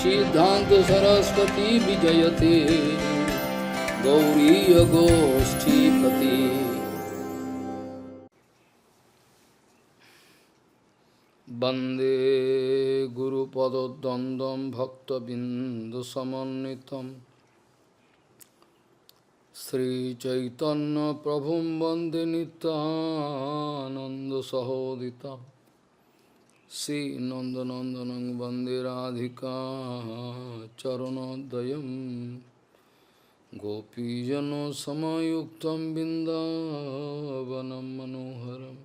सिद्धांत सरस्वती विजयते गौरी गोष्ठीपति। वंदे गुरुपदद्वन्द्वं भक्तबिन्दुसमन्वितं श्रीचैतन्यप्रभुं वन्दे नित्यानन्दसहोदितं श्रीनन्दनन्दनं वन्दे राधिका चरणोदयं गोपीजनसमायुक्तं बिन्दावनं मनोहरम्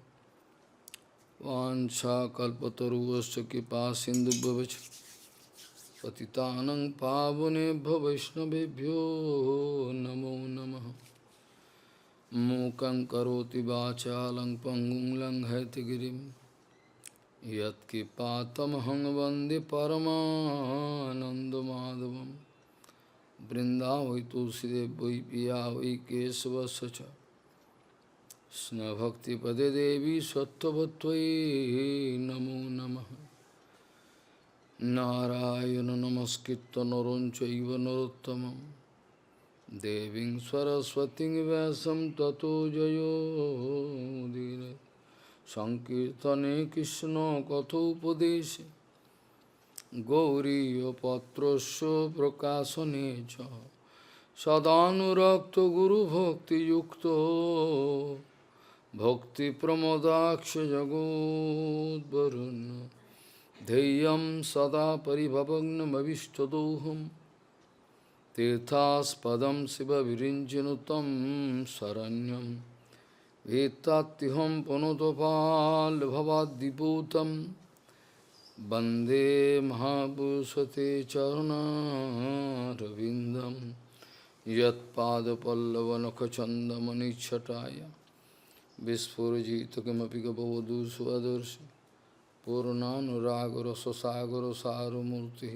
वाञ्छाकल्पतरुश्च कृपासिन्धुभ्यश्च पतितानं पावनेभ्यो वैष्णवेभ्यो नमो नमः। मूकं करोति वाचालं पङ्गुं लङ्घयतिगिरिं यत्कृपातमहं वन्दे परमानन्दमाधवं। वृन्दावै तुलसीदेव वै पिया वै केशवस्य च कृष्णभक्तिपदे देवी सत्त्ववत्त्वयि नमो नमः। नारायण नमस्कृत्य नरं चैव नरोत्तमं देवीं सरस्वतीं व्यासं ततो जयो मुदीरये। संकीर्तने कृष्ण कथोपदेशे गौरीयपत्रस्य प्रकाशने च सदानुरक्तो गुरुभक्तियुक्तो भक्ति प्रमोदाक्ष जगोद्वरुन् ध्येयं सदा परिभवग्नमभिष्टदोहं तीर्थास्पदं शिवविरिञ्चिनुतं शरण्यं वेत्तात्युहं पुनतपाल्भवाद्दिपूतं वन्दे महापुरुषते चरणारविन्दं यत्पादपल्लवनखचन्दमनिच्छटाय विस्फुरजित किमपि गपवधू स्वदर्शि पूर्णानुरागरससागर सारमूर्ति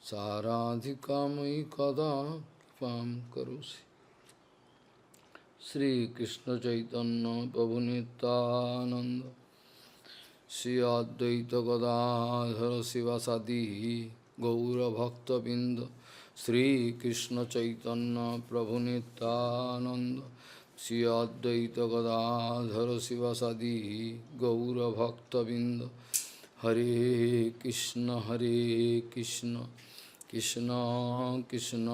साराधिकामयि कदा कृपां करोषि। श्रीकृष्ण चैतन्य प्रभु नित्यानंद श्री अद्वैत गदाधर शिवासादि गौरभक्तबिंद श्रीकृष्ण चैतन्य प्रभु नित्यानंद श्री अद्वैत गदाधर शिवासादि गौरभक्तबिंद। हरे कृष्ण कृष्ण कृष्ण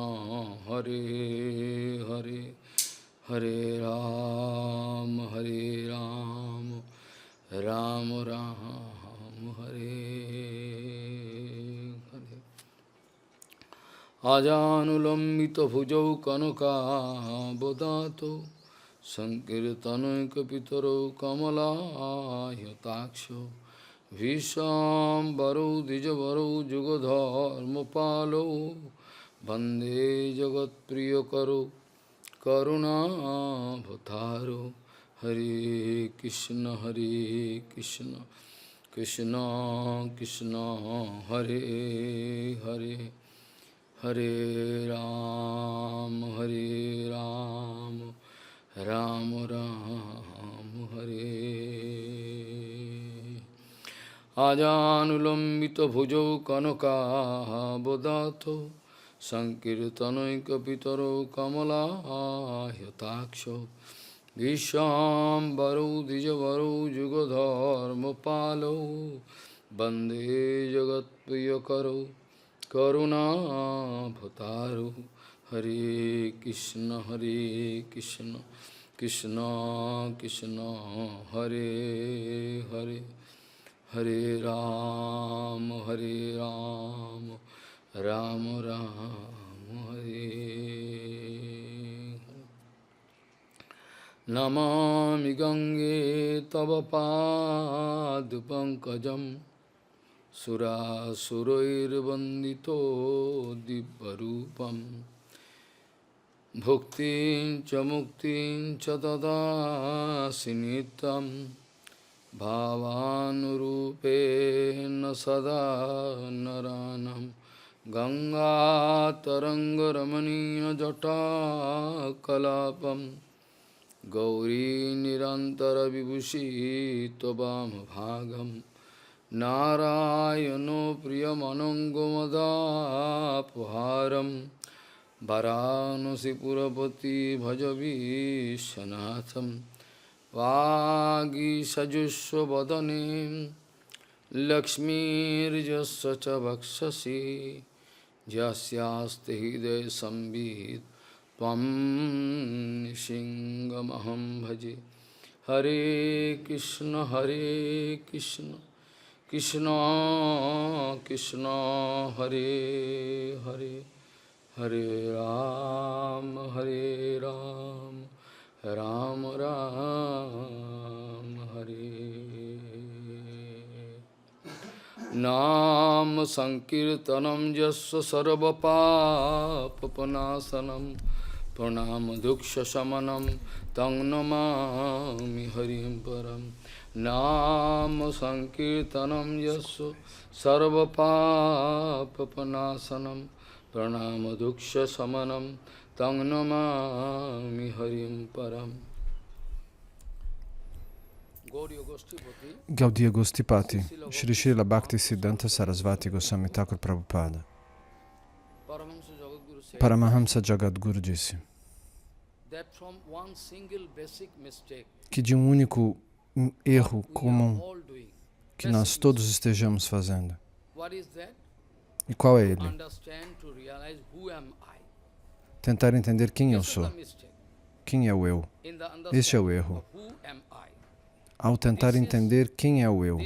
हरे हरे हरे राम राम राम हरे हरे। आजानुलंबित भुजौ कनकावदातो संकीर्तनैकपितरो कमलायताक्षो भीष्माम्बरौ द्विजवरौ जुगधर्मपालो वन्दे जगत्प्रियकरो करुणावतारो। हरे कृष्ण कृष्ण कृष्ण हरे हरे हरे राम राम राम हरे। आजानुलंबित भुजौ कनकावदातो संकीर्तनैकपितरो कमलायताक्षो भीष्माम्बरौ द्विजवरौ जुगधर्मपालो वन्दे जगत्प्रियकरो करुणावतारो। हरे कृष्ण कृष्ण कृष्ण हरे हरे हरे राम राम राम हरे। नमामि गंगे तव पादपङ्कजं सुरासुरैर्वन्दितो दिव्यरूपम् भुक्तिं च मुक्तिं च ददासि नित्यं भावानुरूपेण सदा नरानं। गंगातरङ्गरमणीयजटाकलापं गौरी निरन्तरविभूषि त्ववामभागं Narayano Priyamanangomadapharam Varanasi Purapati Bhajavishanatham Vagi Sajusva Vadanim Lakshmirjasya cha Vakshasi Jasyaste Hidaya Sambhid Tvam Nishingamaham Bhaji Hare Krishna Krishna Krishna Hare Hare Hare Ram Ram Ram Hare Nam Sankirtanam Jasya Sarva Papanasanam Pranam Duksha Samanam Tang Namami Harim Param Nam Sankirtanam Jasya Sarva Papanasanam Pranam Duksha Samanam Tang Namami Harim Param. Gaudiya Gostipati, Shri Srila Bhaktisiddhanta Sarasvati Goswami Thakur Prabhupada. Paramahamsa Jagadguru disse que de um único erro comum que nós todos estejamos fazendo. E qual é ele? Tentar entender quem eu sou. Quem é o eu? Este é o erro. Ao tentar entender quem é o eu,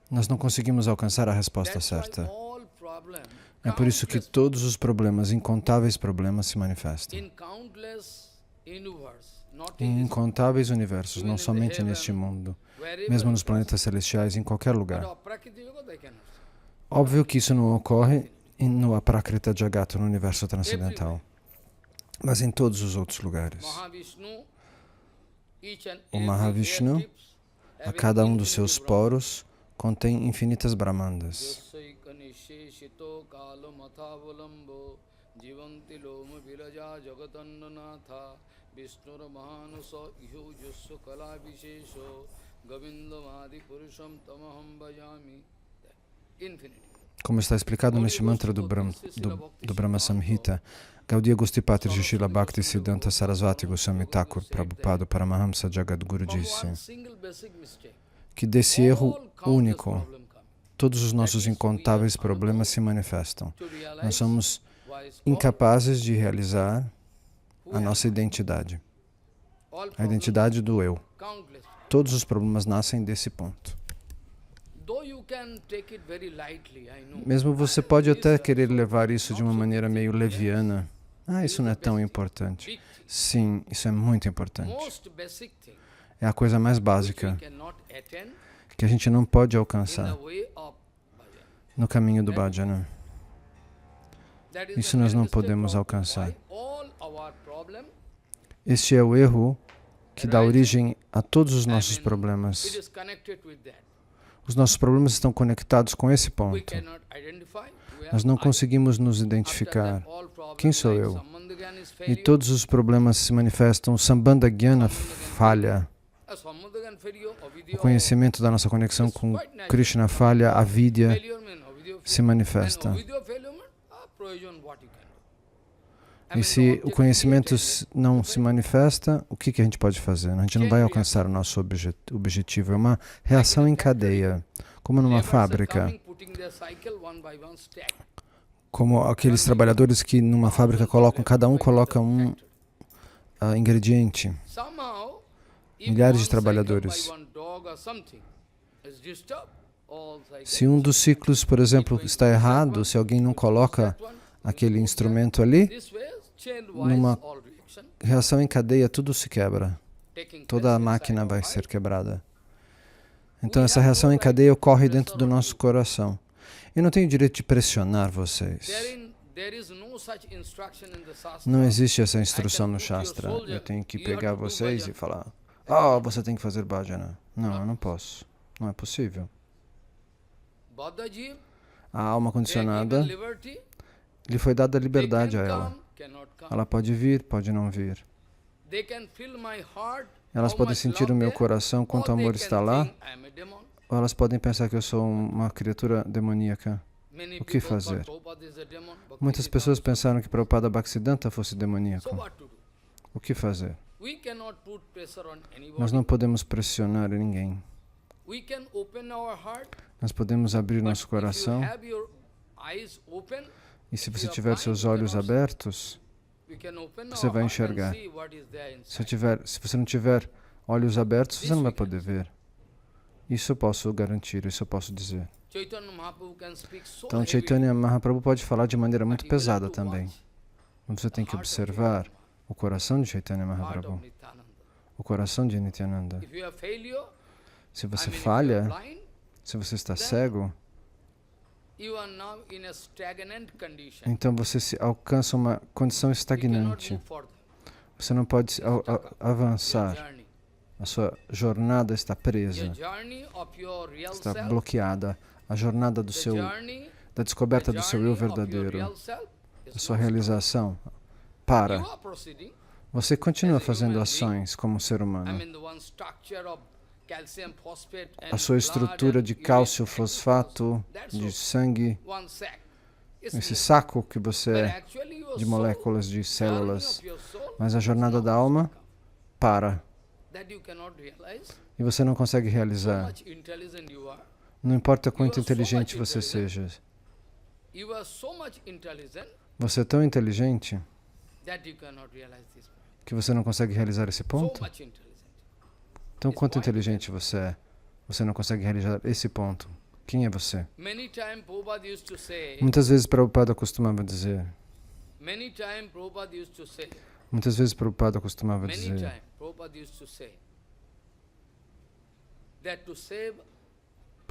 nós não conseguimos alcançar a resposta certa. É por isso que todos os problemas, incontáveis problemas, se manifestam. Em incontáveis universos, não somente neste mundo, mesmo nos planetas celestiais, em qualquer lugar. Óbvio que isso não ocorre no Aprakrita Jagata, no universo transcendental, mas em todos os outros lugares. O Mahavishnu, a cada um dos seus poros, contém infinitas Brahmandas. Como está explicado neste mantra do Brahma Samhita, Gaudiya Gostipati Srila Bhaktisiddhanta Sarasvati Goswami Thakur Prabhupada Paramahamsa Jagadguru disse que desse erro único, todos os nossos incontáveis problemas se manifestam. Nós somos incapazes de realizar a nossa identidade, a identidade do eu. Todos os problemas nascem desse ponto. Mesmo você pode até querer levar isso de uma maneira meio leviana. Isso não é tão importante. Sim, isso é muito importante. É a coisa mais básica que a gente não pode alcançar no caminho do bhajana. Isso nós não podemos alcançar. Este é o erro que dá origem a todos os nossos problemas. Os nossos problemas estão conectados com esse ponto. Nós não conseguimos nos identificar. Quem sou eu? E todos os problemas se manifestam. O Sambandha Gyana falha. O conhecimento da nossa conexão com Krishna falha. A vidya se manifesta. E se o conhecimento não se manifesta, o que a gente pode fazer? A gente não vai alcançar o nosso objetivo. É uma reação em cadeia, como numa fábrica. Como aqueles trabalhadores que numa fábrica colocam, cada um coloca um ingrediente. Milhares de trabalhadores. Se um dos ciclos, por exemplo, está errado, se alguém não coloca aquele instrumento ali, numa reação em cadeia, tudo se quebra. Toda a máquina vai ser quebrada. Então, essa reação em cadeia ocorre dentro do nosso coração. Eu não tenho direito de pressionar vocês. Não existe essa instrução no Shastra. Eu tenho que pegar vocês e falar, você tem que fazer bhajana. Não, eu não posso. Não é possível. A alma condicionada, lhe foi dada a liberdade a ela. Ela pode vir, pode não vir. Elas podem sentir o meu coração, quanto amor está lá, Ou elas podem pensar que eu sou uma criatura demoníaca. O que fazer? Muitas pessoas pensaram que Prabhupada Bhaktisiddhanta fosse demoníaco. O que fazer? Nós não podemos pressionar ninguém. Nós podemos abrir nosso coração. E se você tiver seus olhos abertos, você vai enxergar. Se você não tiver olhos abertos, você não vai poder ver. Isso eu posso garantir, isso eu posso dizer. Então, Chaitanya Mahaprabhu pode falar de maneira muito pesada também. Você tem que observar o coração de Chaitanya Mahaprabhu, o coração de Nityananda. Se você falha, se você está cego, então você alcança uma condição estagnante. Você não pode avançar. A sua jornada está presa, está bloqueada. A jornada da descoberta do seu eu verdadeiro, da sua realização, para. Você continua fazendo ações como ser humano. A sua estrutura de cálcio, fosfato, de sangue, esse saco que você é, de moléculas, de células. Mas a jornada da alma para. E você não consegue realizar. Não importa quanto inteligente você seja. Você é tão inteligente que você não consegue realizar esse ponto? Então, quanto inteligente você é? Você não consegue realizar esse ponto. Quem é você? Muitas vezes Prabhupada costumava dizer.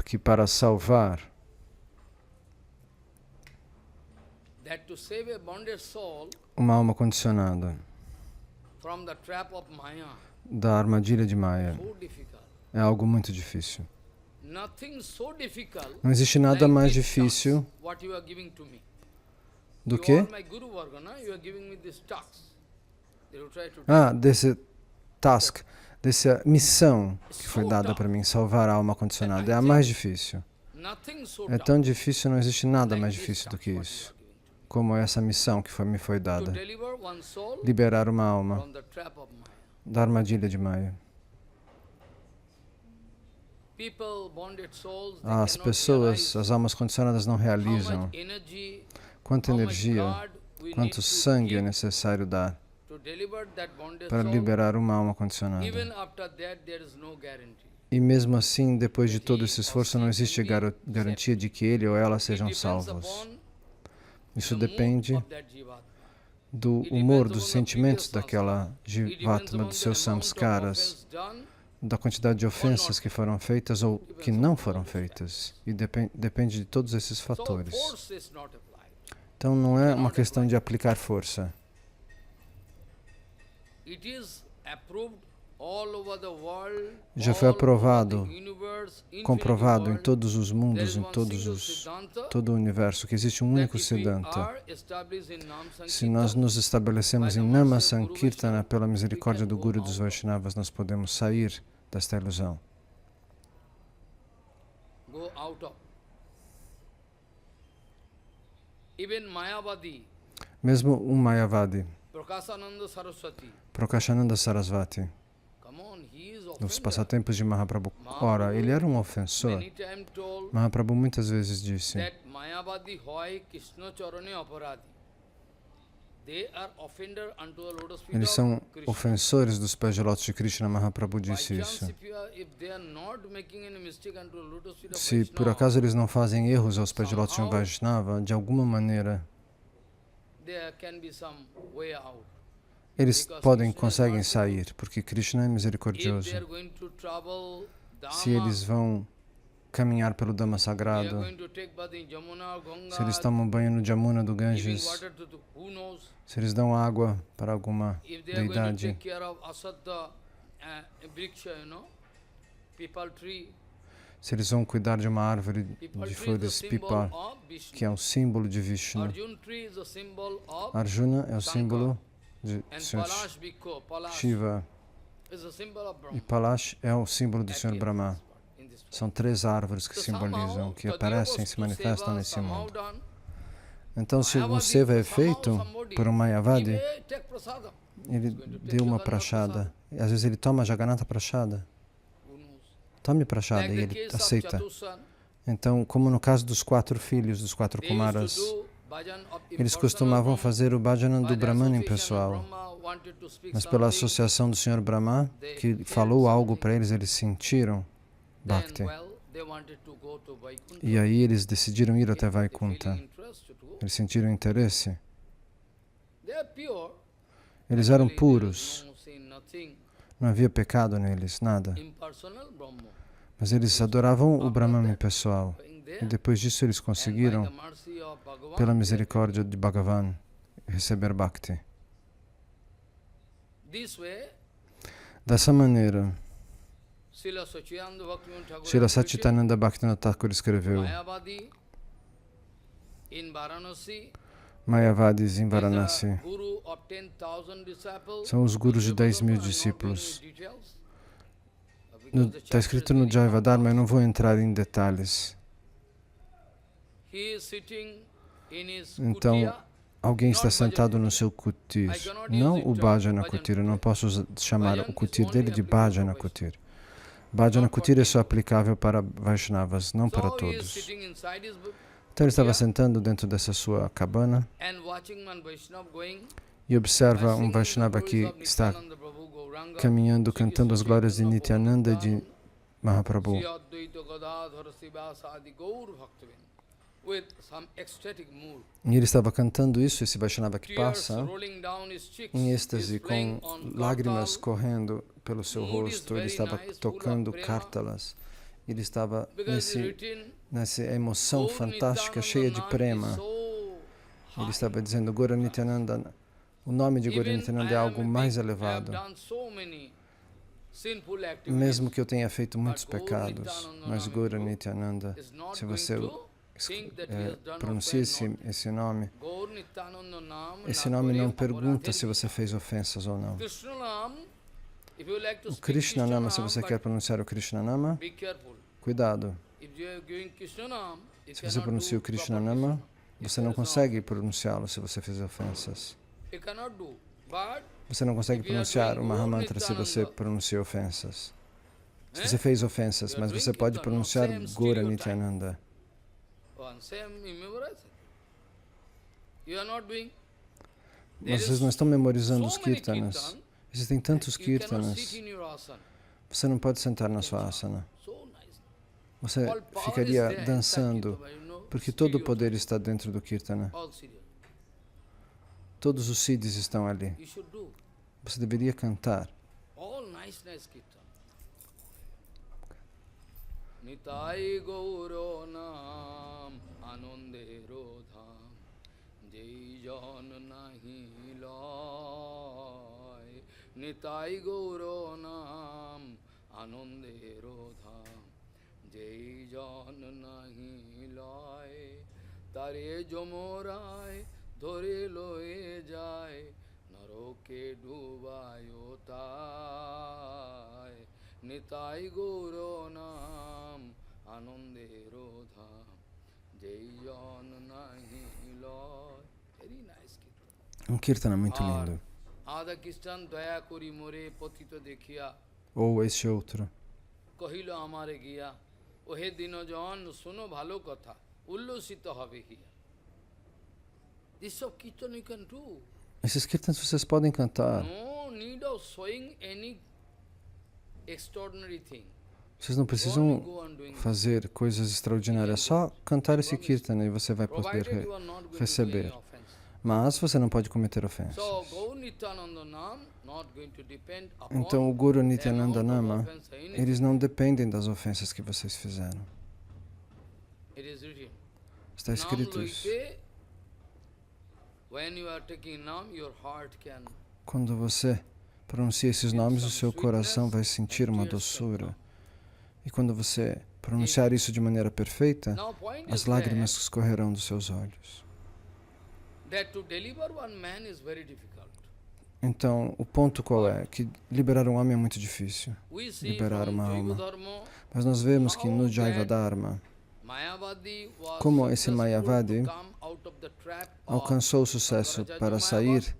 Que para salvar uma alma condicionada da armadilha de Maya é algo muito difícil. Não existe nada mais difícil do que desse task, dessa missão que foi dada para mim, salvar a alma condicionada. É a mais difícil. É tão difícil, não existe nada mais difícil do que isso. Como essa missão que me foi dada. Liberar uma alma da armadilha de Maya. As pessoas, as almas condicionadas não realizam quanta energia, quanto sangue é necessário dar para liberar uma alma condicionada. E mesmo assim, depois de todo esse esforço, não existe garantia de que ele ou ela sejam salvos. Isso depende do humor, dos sentimentos daquela Jivatma, dos seus samskaras, da quantidade de ofensas que foram feitas ou que não foram feitas. E depende de todos esses fatores. Então não é uma questão de aplicar força. Já foi aprovado, comprovado em todos os mundos, todo o universo, que existe um único Siddhanta. Se nós nos estabelecemos em Nama Sankirtana, pela misericórdia do Guru e dos Vaishnavas, nós podemos sair desta ilusão. Mesmo um Mayavadi, Prakashananda Sarasvati, nos passatempos de Mahaprabhu. Ora, ele era um ofensor. Mahaprabhu muitas vezes disse: eles são ofensores dos pés de lótus de Krishna. Mahaprabhu disse isso. Se por acaso eles não fazem erros aos pés de lótus de um Vaishnava, de alguma maneira eles conseguem sair, porque Krishna é misericordioso. Se eles vão caminhar pelo Dhamma sagrado, se eles tomam banho no Jamuna do Ganges, se eles dão água para alguma deidade, se eles vão cuidar de uma árvore de flores Pipal, que é um símbolo de Vishnu. Arjuna é o símbolo de Sr. Shiva e Palash é o símbolo do Sr. Brahma São 3 árvores que simbolizam, que aparecem e se manifestam nesse mundo. Então, se um seva é feito por um Mayavadi, ele deu uma prashada. Às vezes ele toma Jagannatha prashada. Tome prashada e ele aceita. Então, como no caso dos 4 filhos, dos 4 Kumaras, eles costumavam fazer o bhajana do Brahman impessoal. Mas pela associação do Sr. Brahma, que falou algo para eles, eles sentiram Bhakti. E aí eles decidiram ir até Vaikuntha. Eles sentiram interesse. Eles eram puros. Não havia pecado neles, nada. Mas eles adoravam o Brahman pessoal. E depois disso eles conseguiram, pela misericórdia de Bhagavan, receber Bhakti. Dessa maneira, Srila Satchitananda Bhaktivinoda Thakur escreveu: Mayavadis em Varanasi são os gurus de 10.000 discípulos. Está escrito no Jayavadharma, eu não vou entrar em detalhes. Então, alguém está sentado no seu kutir, não o Bhajana Kutir. Eu não posso chamar o kutir dele de Bhajana Kutir. Bhajana Kutir é só aplicável para Vaishnavas, não para todos. Então ele estava sentando dentro dessa sua cabana e observa um Vaishnava que está caminhando, cantando as glórias de Nityananda e de Mahaprabhu. E ele estava cantando isso, esse Vaishnava que passa, em êxtase, com lágrimas correndo pelo seu rosto. Ele estava tocando kartalas. Ele estava nessa emoção fantástica, cheia de prema. Ele estava dizendo, Gaura Nityananda, o nome de Gaura Nityananda é algo mais elevado. Mesmo que eu tenha feito muitos pecados, mas Gaura Nityananda, se você pronuncia esse nome não pergunta se você fez ofensas ou não. O Krishna Nama, se você quer pronunciar o Krishna Nama, cuidado. Se você pronuncia o Krishna Nama, você não consegue pronunciá-lo se você fez ofensas. Você não consegue pronunciar o Mahamantra se você pronuncia ofensas. Se você fez ofensas, mas você pode pronunciar Gaura Nityananda. Mas vocês não estão memorizando os kirtanas. Existem tantos kirtanas. Você não pode sentar na sua asana. Você ficaria dançando, porque todo o poder está dentro do kirtana. Todos os siddhis estão ali. Você deveria cantar. Nitai Gauro Nam Anandero Dham Jai Jan Nahi Loy Nitai Gauro Nam Anandero Dham Jai Jan Nahi Loy Tare Jomorai Dhore Loe Jai Naroke Dubayo Tai Nitai Gauro Nam Anandero Dham Jai Jan Nahi Loy. Very nice kirtan. Kirtana muito lindo. Ada Kirtan Daya Kori More Patito Dekhiya. Ou esse outro. Kahilo Amare Giya. Ohe Dino Jan Suno Bhalo Katha. Ullosita Have Hiya. This of Kirtan you can do. Esses kirtans vocês podem cantar. No need of showing any extraordinary thing. Vocês não precisam fazer coisas extraordinárias, só cantar esse kirtana e você vai poder receber. Mas você não pode cometer ofensas. Então o Gaura Nityananda Nama, eles não dependem das ofensas que vocês fizeram. Está escrito isso. Quando você pronuncia esses nomes, o seu coração vai sentir uma doçura. E quando você pronunciar isso de maneira perfeita, as lágrimas escorrerão dos seus olhos. Então, o ponto qual é? Que liberar um homem é muito difícil, We see liberar from uma Jaiva alma. Dharma Mas nós vemos que no how Jaiva that Dharma, Mayavadi was como esse successful Mayavadi to come out of the trap of alcançou o sucesso para sair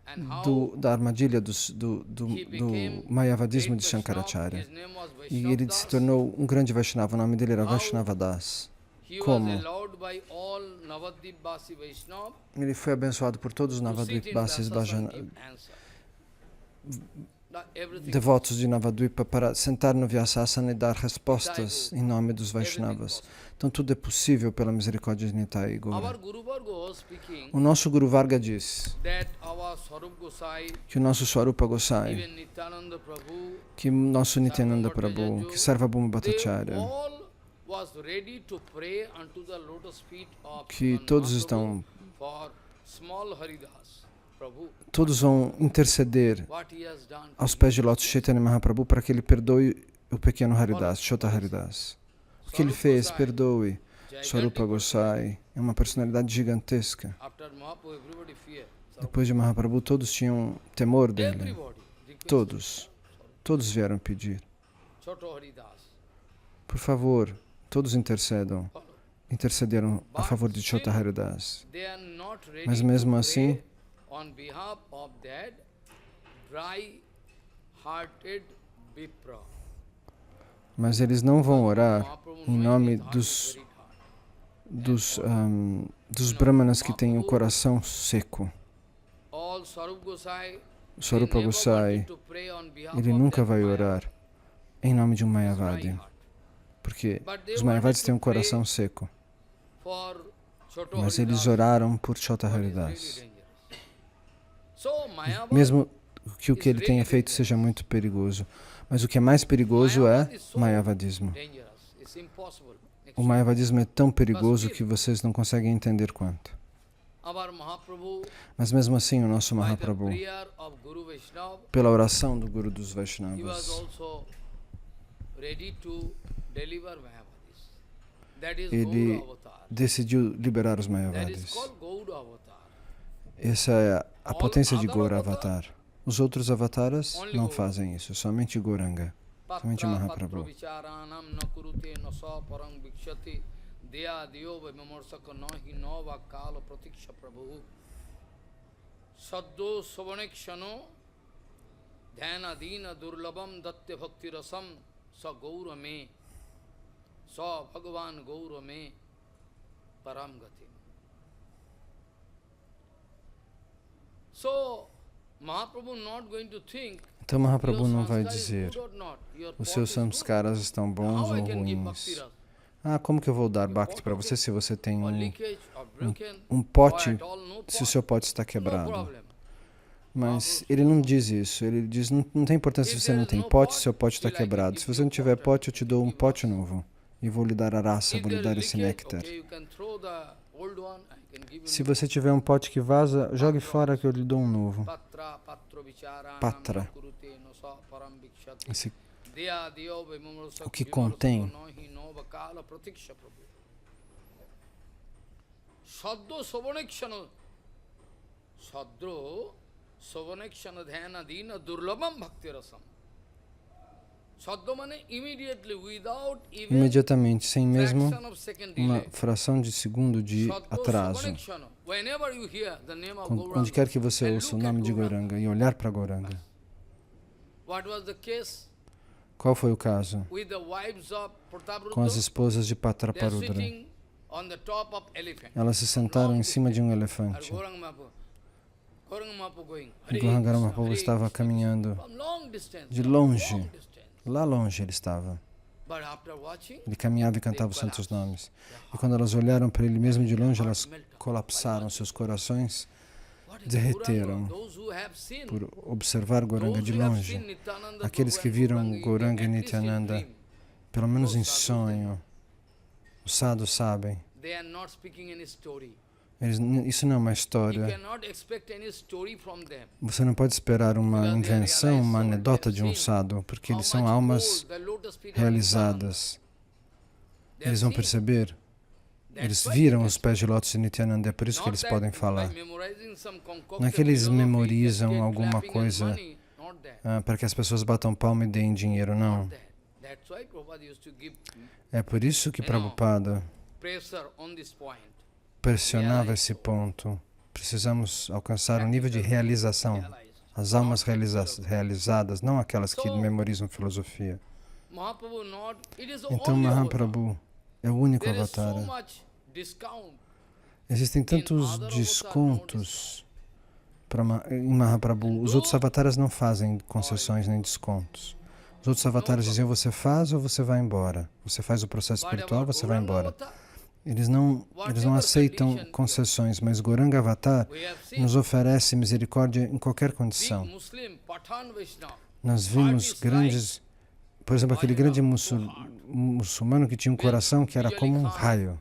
and how da armadilha do he became Mayavadismo great de Vaishnava. Shankaracharya. His name was E Vaishnava ele se Das. tornou um grande Vaishnava, o nome dele era How Vaishnava Das. He was Como? allowed by all Navadvipvasi Vaishnava Ele foi abençoado por todos os to sit in Navadvipasis Vyasa and give answer. Everything devotos de Navadvipa para sentar no Vyasasana e dar respostas em nome dos Vaishnavas. Então tudo é possível pela misericórdia de Nitai Our Gaura. Guru Varga was speaking O nosso Guru Varga diz that our Swarup Gosai, que o nosso Swarupa Gosai, even Nityananda Prabhu, que o nosso Nityananda Prabhu, que Sarvabhauma they Bhattacharya, all was ready to pray unto the lotus feet of que Sriman todos Mahaprabhu estão, for small Haridas Prabhu, todos vão interceder what he has done to aos you. pés de Lotus Chaitanya Mahaprabhu para que ele perdoe o pequeno Haridas, Chota Haridas. O que ele fez, perdoe. Swarupa Gosai é uma personalidade gigantesca. After Mahaprabhu, everybody fear. Depois de Mahaprabhu, todos tinham temor dele. Everybody requested Todos vieram pedir. Choto Haridas. Por favor, todos intercederam a favor de Chota still, Haridas. they are not ready Mas mesmo to assim, pray on behalf of that dry-hearted Vipra. mas eles não vão orar Mahaprabhu em knowing nome his heart is very hard. dos brahmanas que têm o coração seco. All Swarup Gosai, O Swarupa they never Gosai, wanted to pray on behalf ele of nunca that vai Mayavadi, orar em nome de um dry Mayavadi, heart. porque But they os wanted Mayavadis to têm um pray coração seco. for Choto Mas eles Haridas, oraram por Chota what is really Haridas. dangerous. So Mayavadi, Mesmo que o que ele tenha feito seja muito perigoso. Mas o que é mais perigoso é o Mayavadismo. dangerous. It's impossible. O Mayavadismo é tão perigoso que vocês não conseguem entender quanto. Our Mahaprabhu, Mas mesmo assim, o nosso by the Mahaprabhu, prayer of Guru Vaishnava, pela oração do Guru dos he was Vaishnavas, also ready to deliver Mayavadis. That is ele Gaura Avatar. decidiu liberar os That is Mayavadis. called Gaura Avatar. Essa é a potência de other Gaura avatar, Avatar. Os outros avataras only não Gaura. fazem isso, somente Gauranga. Somente Patra Mahaprabhu. patra vicharanam na kurute na sa parang vikshati deya diyo vimarsaka nahi nava kala pratiksha prabhu saddo savanekshano dhyana dina durlabam datte bhakti rasam sa gaura me sa bhagavan gaura me param gati. So Mahaprabhu not going to think Então Mahaprabhu your não vai sanskar is dizer, good or not, your os pot seus is good. samskaras estão bons How I ou can give bhakti ruins. ras? Ah, como que eu vou dar Bhakti para você se você tem Or um, leakage or broken um or pote, at all no se o pot, seu pote está no quebrado? problem. Mas ele não diz isso, ele diz, não tem importância se você não tem pote, seu pote está quebrado. Se você não tiver pote, eu te dou um pote novo e vou lhe dar a raça, If vou lhe there dar is esse leakage, néctar. okay, you can throw the old one, I can give you Se new você tiver um pote que vaza, jogue fora que eu lhe dou um novo. patra patro vicharanam Patra. nakurute no sa param vikshati Esse, deya diyo vimarsaka o que contém nahi nova kala pratiksha prabhu saddo savanekshana sadro savanekshana dhyana dina durlabam bhakti rasam. Saddo mane immediately, without even imediatamente, sem mesmo fraction of second uma delay. fração de segundo de Saddo atraso. savanekshana. Whenever you hear the name of Onde Gauranga, quer que você and ouça o look at nome de Gauranga. Gauranga e olhar para Gauranga. What was the case Qual foi o caso? with the wives of Com as Prataparudra? esposas de They are Patraparudra. sitting on the top of elephant. Elas se sentaram em cima de um Or elefante. Gauranga Mahaprabhu going. E Gauranga Mahaprabhu estava caminhando From long distance. de longe. Long distance. Lá longe ele estava. But after watching, Ele caminhava e cantava os santos nomes. E quando elas olharam para ele mesmo de longe, elas colapsaram, seus corações what is derreteram Gauranga? Those who have seen, por observar Gauranga de those who have longe. seen Nityananda Aqueles que Prabhu and viram Gauranga, Gauranga e at least in Nityananda, dream, pelo menos em sonho, os sadhus sabem. they are not speaking any story. Isso não é uma You história. cannot expect any story from them. Você não pode esperar uma invenção, uma anedota de um sadhu, porque eles são almas realizadas. Eles vão perceber Eles viram os pés de lótus de Nityananda, é por isso que eles podem falar. Não é que eles memorizam alguma coisa para que as pessoas batam palma e deem dinheiro, não. É por isso que Prabhupada pressionava esse ponto. Precisamos alcançar um nível de realização. As almas realizadas, não aquelas que memorizam filosofia. Então Mahaprabhu é o único avatar. Existem tantos descontos em Mahaprabhu. Os outros avatares não fazem concessões nem descontos. Os outros avatares diziam, você faz ou você vai embora. Você faz o processo espiritual, você vai embora. Eles não aceitam concessões, mas Gauranga Avatar nos oferece misericórdia em qualquer condição. Nós vimos grandes, por exemplo, aquele grande muçulmano que tinha um coração que era como um raio.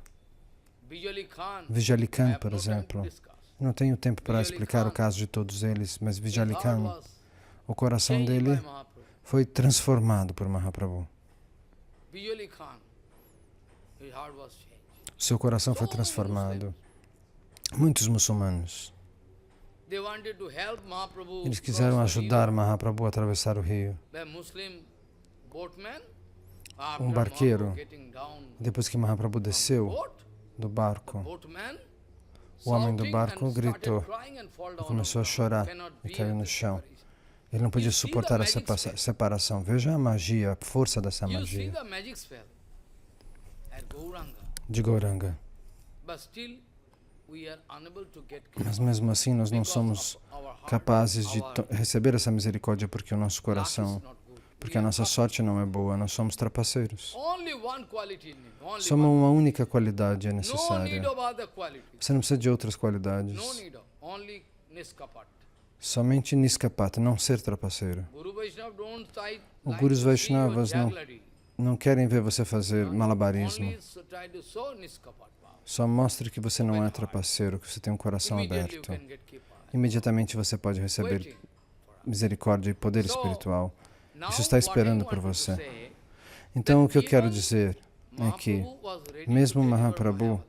Vijali Khan, por exemplo. Não tenho tempo para explicar o caso de todos eles, mas Vijali Khan, o coração dele foi transformado por Mahaprabhu. Seu coração foi transformado. Muitos muçulmanos. Eles quiseram ajudar Mahaprabhu a atravessar o rio. Um barqueiro, depois que Mahaprabhu desceu do barco, o homem do barco gritou e começou a chorar e caiu no chão. Ele não podia suportar essa separação. Veja a magia, a força dessa magia de Gauranga. Mas mesmo assim nós não somos capazes de receber essa misericórdia porque o nosso coração, porque a nossa sorte não é boa, nós somos trapaceiros. Só uma única qualidade é necessária. Você não precisa de outras qualidades. Somente Niskapata, não ser trapaceiro. Os Gurus Vaishnavas não querem ver você fazer malabarismo. Só mostre que você não é trapaceiro, que você tem um coração aberto. Imediatamente você pode receber misericórdia e poder espiritual. Isso está esperando por você. Então o que eu quero dizer é que mesmo Mahaprabhu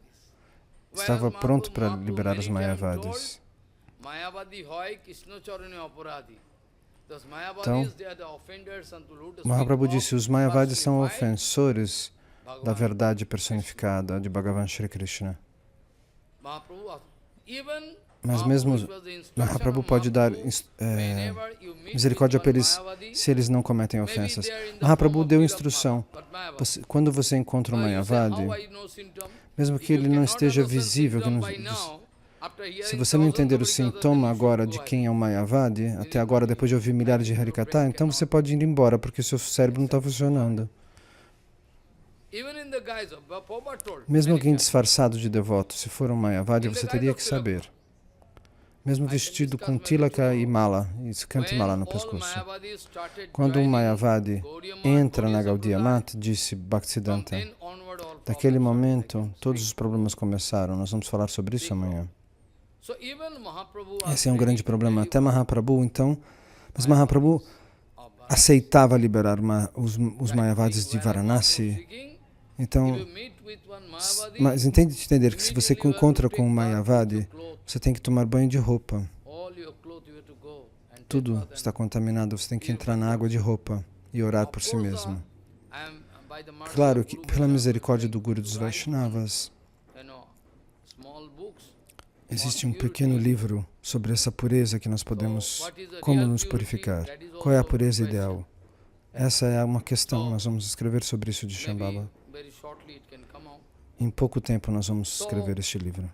estava pronto para liberar os Mayavadis. Então, Mahaprabhu disse, os Mayavadis são ofensores da verdade personificada de Bhagavan Shri Krishna. Mas mesmo Mahaprabhu pode dar misericórdia para eles se eles não cometem ofensas. Mahaprabhu deu instrução. Quando você encontra um Mayavadi, mesmo que ele não esteja visível, se você não entender o sintoma agora de quem é um Mayavadi, até agora, depois de ouvir milhares de Harikatha, então você pode ir embora, porque seu cérebro não está funcionando. Mesmo alguém disfarçado de devoto, se for um Mayavadi, você teria que saber. Mesmo vestido com tilaka e mala, e canta e mala no pescoço. Quando um Mayavadi entra na Gaudiya Mat, disse Bhaktisiddhanta, daquele momento, todos os problemas começaram. Nós vamos falar sobre isso amanhã. Esse é um grande problema. Até Mahaprabhu, então, mas Mahaprabhu aceitava liberar os Mayavadis de Varanasi. Então, mas entender que se você encontra com um Mayavadi, você tem que tomar banho de roupa. Tudo está contaminado, você tem que entrar na água de roupa e orar por si mesmo. Claro que, pela misericórdia do Guru dos Vaishnavas, existe um pequeno livro sobre essa pureza que nós podemos, como nos purificar. Qual é a pureza ideal? Essa é uma questão, nós vamos escrever sobre isso de Shambhava. Em pouco tempo nós vamos escrever este livro.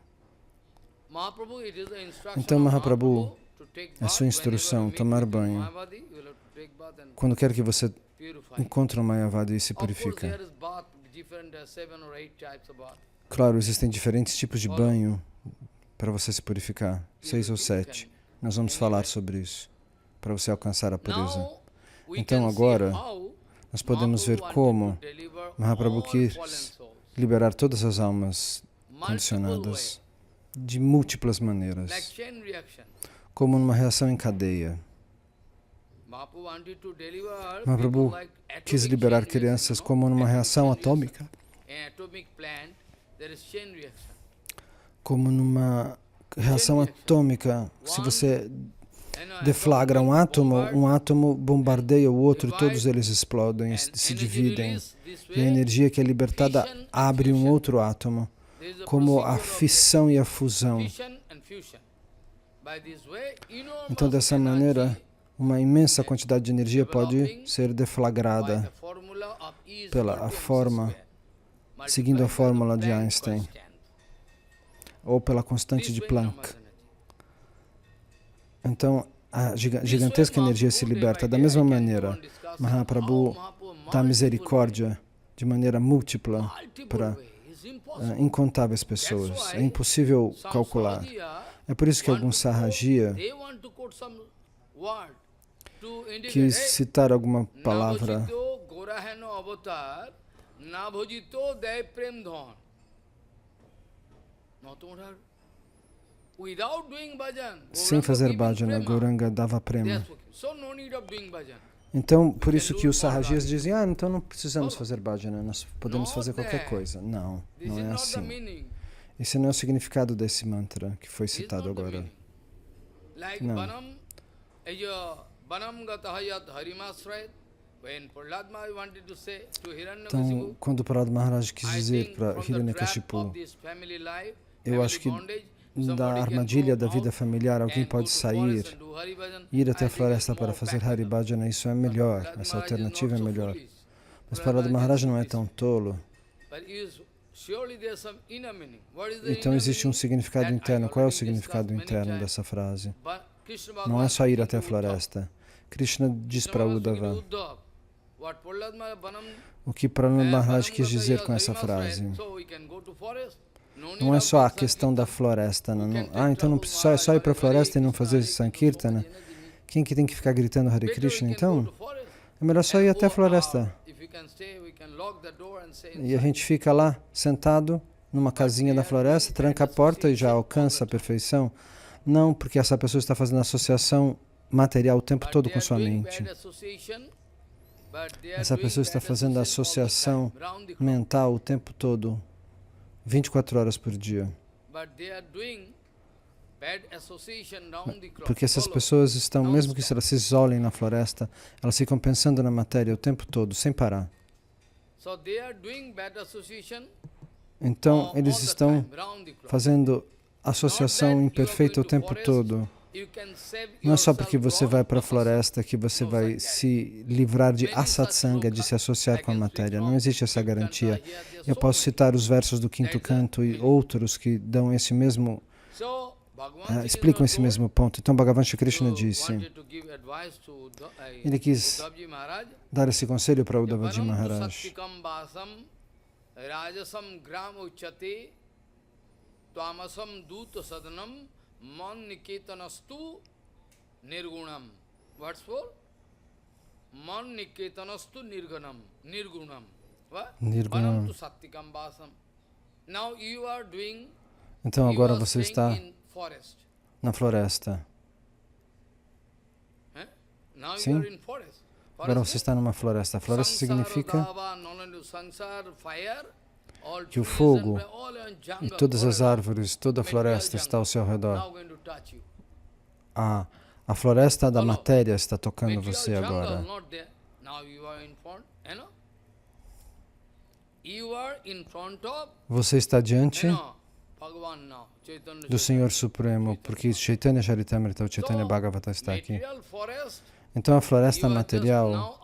Então Mahaprabhu, é sua instrução, tomar banho. Quando quer que você encontre um Mayavadi e se purifica. Claro, existem diferentes tipos de banho para você se purificar. 6 ou 7. Nós vamos falar sobre isso, para você alcançar a pureza. Então agora, nós podemos ver como Mahaprabhu quis liberar todas as almas condicionadas de múltiplas maneiras, como numa reação em cadeia. Mahaprabhu quis liberar crianças como numa reação atômica. there is chain reaction. Como numa reação atômica, se você deflagra um átomo bombardeia o outro e todos eles explodem, se dividem. E a energia que é libertada abre um outro átomo, como a fissão e a fusão. Então, dessa maneira, uma imensa quantidade de energia pode ser deflagrada seguindo a fórmula de Einstein, ou pela constante de Planck. Então, a gigantesca energia se liberta. Da mesma maneira, Mahaprabhu dá misericórdia de maneira múltipla para incontáveis pessoas. É impossível calcular. É por isso que algum sarrajiya quis citar alguma palavra sem fazer bhajana, Gauranga dava prema. Então, por isso que os sarrajiyas dizem, então não precisamos fazer bhajana, nós podemos fazer qualquer coisa. Não, não é assim. Esse não é o significado desse mantra que foi citado agora. Não. Então, quando o Prahlad Maharaj quis dizer para Hiranyakashipu, eu acho que da armadilha da vida familiar alguém pode sair, ir até a floresta para fazer Hari Bhajana, isso é melhor, essa alternativa é melhor. Mas Prahlad Maharaj não é tão tolo. Então existe um significado interno. Qual é o significado interno dessa frase? Não é só ir até a floresta. Krishna diz para Uddhava o que Prahlad Maharaj quis dizer com essa frase. Não é só a questão da floresta. Então não precisa, é só ir para a floresta e não fazer Sankirtana. Quem que tem que ficar gritando Hare Krishna? Então, é melhor só ir até a floresta. E a gente fica lá, sentado, numa casinha da floresta, tranca a porta e já alcança a perfeição. Não, porque essa pessoa está fazendo associação material o tempo todo com sua mente. Essa pessoa está fazendo associação mental o tempo todo, 24 horas por dia. Porque essas pessoas estão, mesmo que elas se isolem na floresta, elas ficam pensando na matéria o tempo todo, sem parar. Então, eles estão fazendo associação imperfeita o tempo todo. Não é só porque você vai para a floresta que você vai se livrar de asatsanga, de se associar com a matéria. Não existe essa garantia. Eu posso citar os versos do quinto canto e outros que dão esse mesmo, explicam esse mesmo ponto. Então, Bhagavan Shri Krishna disse, ele quis dar esse conselho para Uddhavaji Maharaj. Man niketanastu nirgunam. What's for? Man niketanastu nirgunam. What? Nirgunam. Now you are doing. Então agora você está na floresta. Sim? Agora você está numa floresta. A floresta significa que o fogo e todas as árvores, toda a floresta está ao seu redor. A floresta da matéria está tocando você agora. Você está diante do Senhor Supremo, porque Chaitanya Charitamrita, o Chaitanya Bhagavata está aqui. Então a floresta material,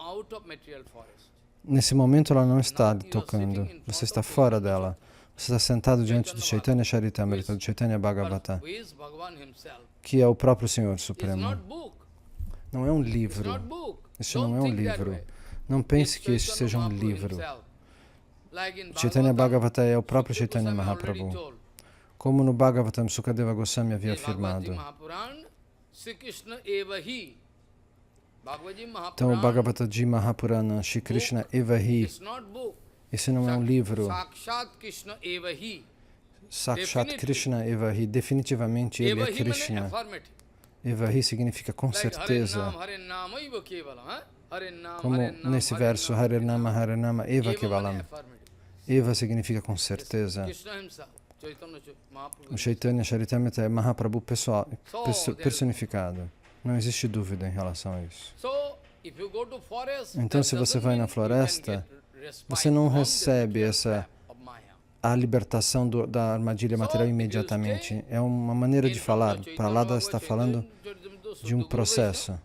nesse momento ela não está tocando, você está fora dela. Você está sentado diante do Chaitanya Charitamrita, do Chaitanya Bhagavata, que é o próprio Senhor Supremo. Não é um livro. Este não é um livro. Não pense que este seja um livro. Chaitanya Bhagavata é o próprio Chaitanya Mahaprabhu. Como no Bhagavatam Sukadeva Goswami havia afirmado. Então, o Bhagavataji Mahapurana, Shri Krishna Evahi, esse não é um livro. Sakshat Krishna Evahi, definitivamente ele é Krishna. Evahi significa com certeza. Como nesse verso, Harinama Harinama Eva Kevalam. Eva significa com certeza. Krishna himself, Chaitanya Mahaprabhu. O Chaitanya Charitamrita é Mahaprabhu pessoal, personificado. Não existe dúvida em relação a isso. Então, se você vai na floresta, você não recebe a libertação da armadilha material imediatamente. É uma maneira de falar. Prahlada está falando de um processo.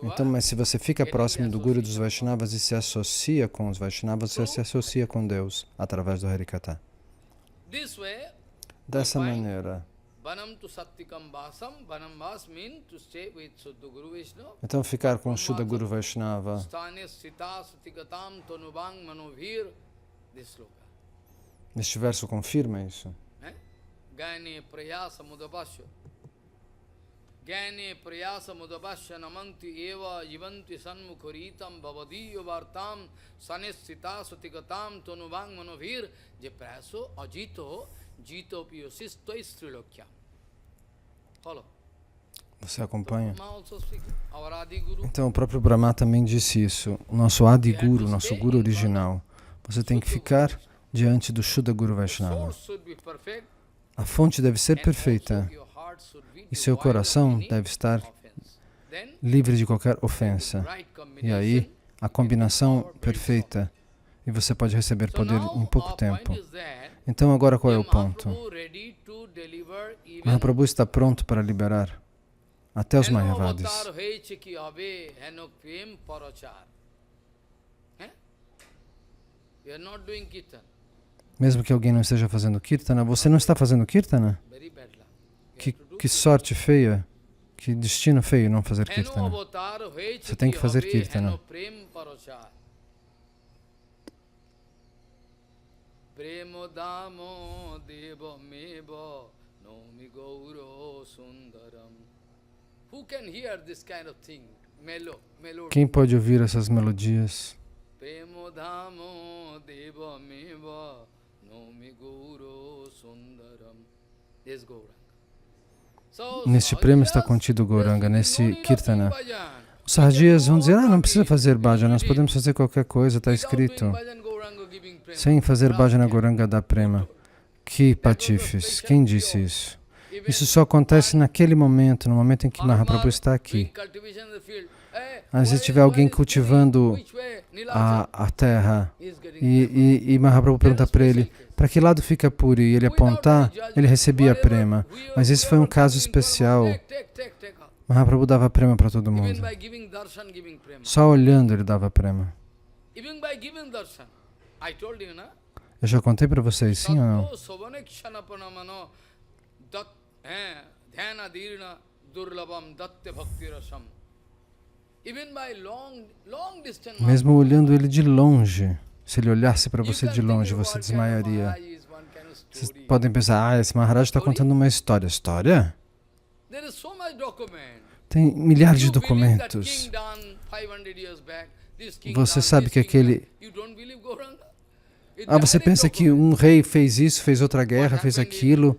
Então, mas se você fica próximo do Guru dos Vaishnavas e se associa com os Vaishnavas, você se associa com Deus através do Harikatha. Dessa maneira. Então, ficar com o Shuddha Guru Vaishnava. Este verso confirma isso. Gyane prayasa mudabhasya namanti eva jivanti sanmukhoritam bhavadiyo vartam sanesthita sutigatam tonuvang manovir je praso ajito jito piyosisto istrilokyam. Follow. Você acompanha? Então o próprio Brahma também disse isso. O nosso Adi Guru, nosso Guru original. Você tem que ficar diante do Shuddha Guru Vaishnava. A fonte deve ser perfeita. E seu coração deve estar livre de qualquer ofensa. E aí, a combinação perfeita. E você pode receber poder em pouco tempo. Então, agora qual é o ponto? Mahaprabhu está pronto para liberar até os Mayavadis. Mesmo que alguém não esteja fazendo Kirtana, você não está fazendo Kirtana? Que sorte feia, que destino feio não fazer Kirtana. Você tem que fazer Kirtana. Quem pode ouvir essas melodias? Neste prêmio está contido Gauranga, nesse Kirtana. Os Sahajias vão dizer, não precisa fazer bhajana, nós podemos fazer qualquer coisa, está escrito. Sem fazer bhajana, Gauranga dá prema. Que patifes, quem disse isso? Isso só acontece naquele momento, no momento em que Mahaprabhu está aqui. Às vezes tiver alguém cultivando a terra e Mahaprabhu pergunta para ele, para que lado fica Puri? E ele apontar, ele recebia prema. Mas esse foi um caso especial. Mahaprabhu dava prema para todo mundo. Só olhando ele dava prema. Eu já contei para vocês, sim ou não? Mesmo olhando ele de longe, se ele olhasse para você de longe, você desmaiaria. Vocês podem pensar, esse Maharaj está contando uma história. História? Tem milhares de documentos. Você sabe que aquele... você pensa que um rei fez isso, fez outra guerra, fez aquilo,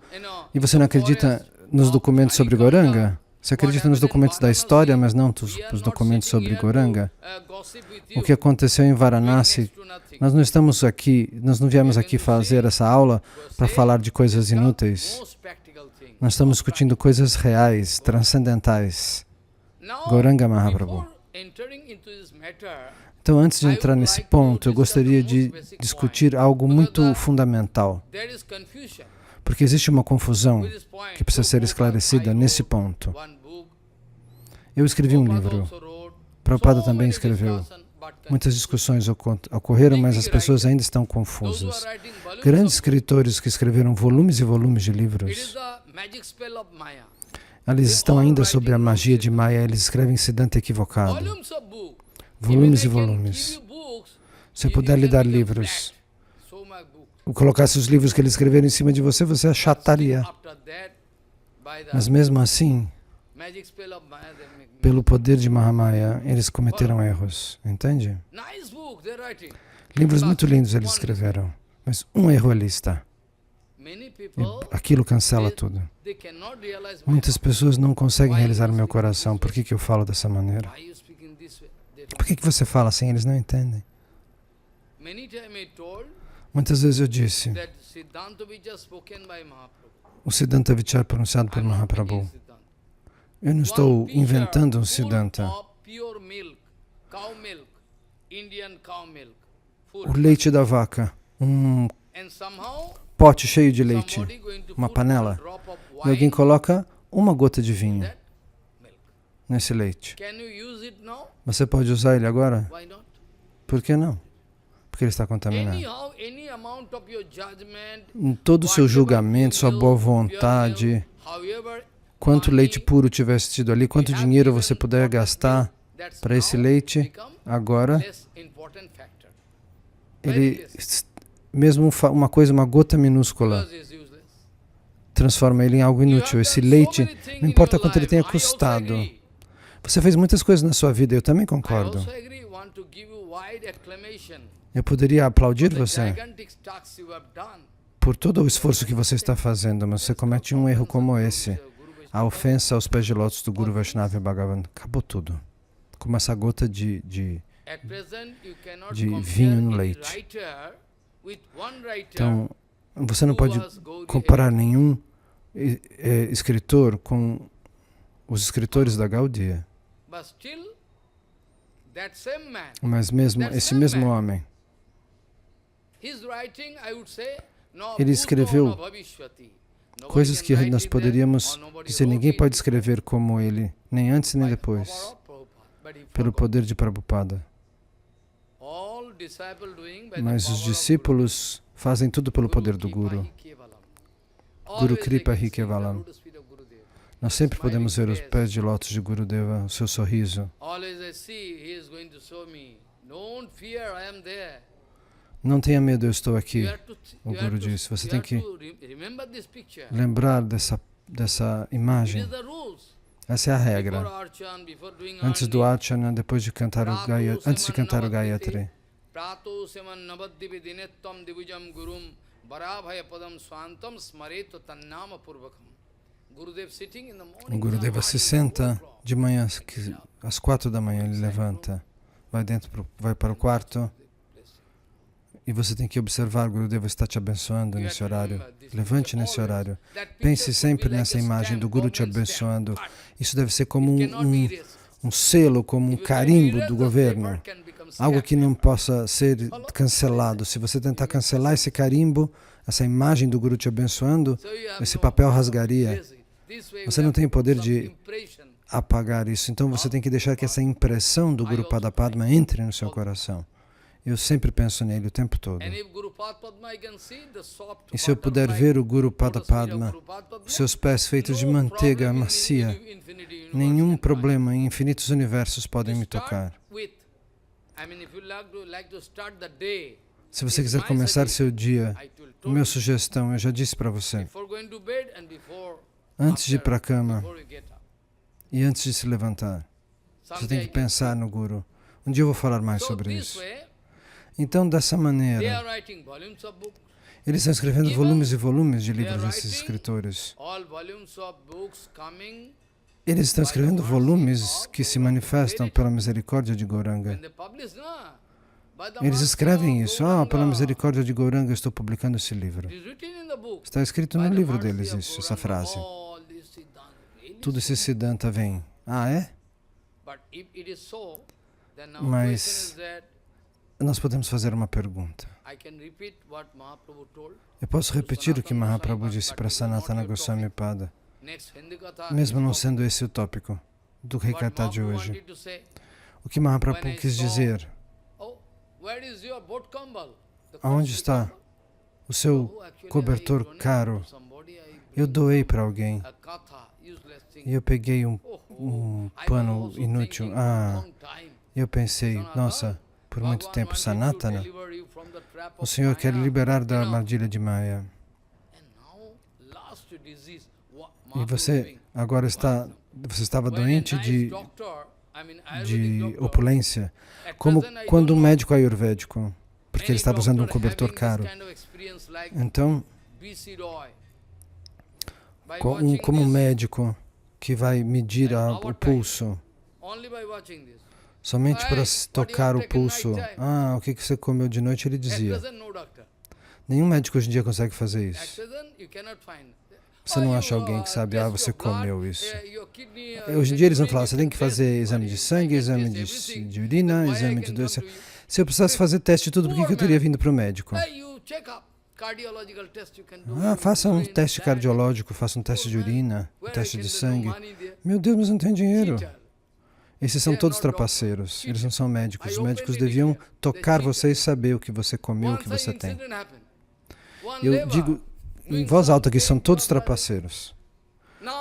e você não acredita nos documentos sobre Gauranga? Você acredita nos documentos da história, mas não nos documentos sobre Gauranga? O que aconteceu em Varanasi, nós não viemos aqui fazer essa aula para falar de coisas inúteis. Nós estamos discutindo coisas reais, transcendentais. Gauranga Mahaprabhu. Então, antes de entrar nesse ponto, eu gostaria de discutir algo muito fundamental. Porque existe uma confusão que precisa ser esclarecida nesse ponto. Eu escrevi um livro. Prabhupada também escreveu. Muitas discussões ocorreram, mas as pessoas ainda estão confusas. Grandes escritores que escreveram volumes e volumes de livros, eles estão ainda sob a magia de Maya, eles escrevem Siddhanta equivocado. Volumes e volumes. Se eu puder lhe dar livros, colocasse os livros que eles escreveram em cima de você, você achataria. Mas mesmo assim, pelo poder de Mahamaya, eles cometeram erros. Entende? Livros muito lindos eles escreveram, mas um erro ali está. E aquilo cancela tudo. Muitas pessoas não conseguem realizar o meu coração. Por que eu falo dessa maneira? Por que você fala assim? Eles não entendem. Muitas vezes eu disse, that Siddhanta Vichara spoken by Mahaprabhu. o Siddhanta Vichara pronunciado por I'm not Mahaprabhu. making Siddhanta. Eu não estou One pitcher inventando um full Siddhanta. of pure milk, cow milk, Indian cow milk, full. O leite da vaca, um And somehow pote cheio de leite, somebody going to uma put panela, one drop of e alguém wine coloca uma gota de vinho that milk. nesse leite. Can you use it now? Você pode usar ele agora? Why not? Por que não? Porque ele está contaminado. Anyhow, any amount of your judgment, Em todo o seu julgamento, sua boa vontade, however, quanto leite puro tivesse tido ali, quanto dinheiro você puder gastar that's para esse now leite, become agora, less important factor. ele, mesmo uma coisa, uma gota minúscula, Because it's useless. transforma ele em algo inútil. Esse leite, não importa quanto ele tenha custado. Você fez muitas coisas na sua vida, eu também concordo. I also agree, want to give you wide acclamation Eu poderia aplaudir for the você gigantic tasks you have done. por todo o esforço que você está fazendo, mas você comete um erro como esse. A ofensa aos pés de lótus do Guru Vaishnava e Bhagavan. Acabou tudo. Como essa gota de At present, you cannot de compare vinho no any leite. writer with one writer Então, você não who pode was Gaudiya. comparar nenhum escritor com os escritores da Gaudiya. But still, that same man, Mas mesmo esse mesmo homem, his writing, I would say, no ele escreveu bhuto no bhavishvati. Nobody coisas can que write nós it there, poderíamos or nobody dizer, wrote ninguém it pode escrever como ele, nem antes nem by depois, power of Prabhupada. But he pelo forgot. poder de Prabhupada. All disciple doing by the Mas power os of discípulos fazem tudo pelo Guru poder do Kripa Guru. hi Kevalam. Guru Always they Kripa can hi see the Kevalam. lotus feet of Gurudeva. Nós sempre podemos ver os Smiling pés face. de lótus de Gurudeva, o seu sorriso. Always I see he is going to show me. Don't fear, I am there. Não tenha medo, eu estou aqui. You have to, O you have Guru to- disse, você you tem have que to remember this picture. lembrar dessa It imagem. is the rules. Essa é a Before regra. Archan, before doing Antes do Archana, Archana, depois de cantar o antes de cantar o Gayatri. Prato seman navaddivi dinettam divijam gurum barabhaya padam swantam smaretu tannama purvakam. Gurudev sitting in the morning. O Gurudeva se senta de manhã, às 4 da manhã ele levanta, vai para o quarto e você tem que observar, o Gurudeva está te abençoando nesse horário. Levante nesse horário. Pense sempre nessa imagem do Guru te abençoando. Isso deve ser como um selo, como um carimbo do governo. Algo que não possa ser cancelado. Se você tentar cancelar esse carimbo, essa imagem do Guru te abençoando, esse papel rasgaria. Você não tem o poder de apagar isso. Então você tem que deixar que essa impressão do Guru Padapadma entre no seu coração. Eu sempre penso nele o tempo todo. E se eu puder ver o Guru Padapadma, os seus pés feitos de manteiga macia, nenhum problema em infinitos universos podem me tocar. Se você quiser começar seu dia, a minha sugestão, eu já disse para você, antes de ir para a cama e antes de se levantar, você tem que pensar no Guru. Um dia eu vou falar mais sobre isso. Então, dessa maneira, eles estão escrevendo volumes e volumes de livros, esses escritores. Eles estão escrevendo volumes que se manifestam pela misericórdia de Gauranga. Eles escrevem isso. Pela misericórdia de Gauranga eu estou publicando esse livro. Está escrito no livro deles isso, essa frase. Tudo esse Siddhanta vem. É? Mas nós podemos fazer uma pergunta. Eu posso repetir o que Mahaprabhu disse para Sanatana Goswami Pada, mesmo não sendo esse o tópico do Rikatha de hoje. O que Mahaprabhu quis dizer? Aonde está o seu cobertor caro? Eu doei para alguém e eu peguei um pano inútil. Eu pensei, nossa, por muito tempo, Sanatana, o Senhor quer liberar da armadilha de Maya. E você agora você estava doente de opulência, como quando um médico ayurvédico, porque ele estava usando um cobertor caro. Então, como um médico que vai medir o pulso, somente para tocar o pulso. O que você comeu de noite, ele dizia. Nenhum médico hoje em dia consegue fazer At isso. present, you cannot find. Você não acha alguém que sabe, você comeu isso. Hoje em dia eles vão falar, você tem que fazer exame de sangue, exame de urina, exame de doença. Se eu precisasse fazer teste de tudo, por que eu teria vindo para o médico? Faça um teste cardiológico, faça um teste de urina, um teste de sangue. Meu Deus, mas não tem dinheiro. Esses são todos trapaceiros, eles não são médicos. Os médicos deviam tocar você e saber o que você comeu, o que você tem. Eu digo em voz alta que são todos trapaceiros.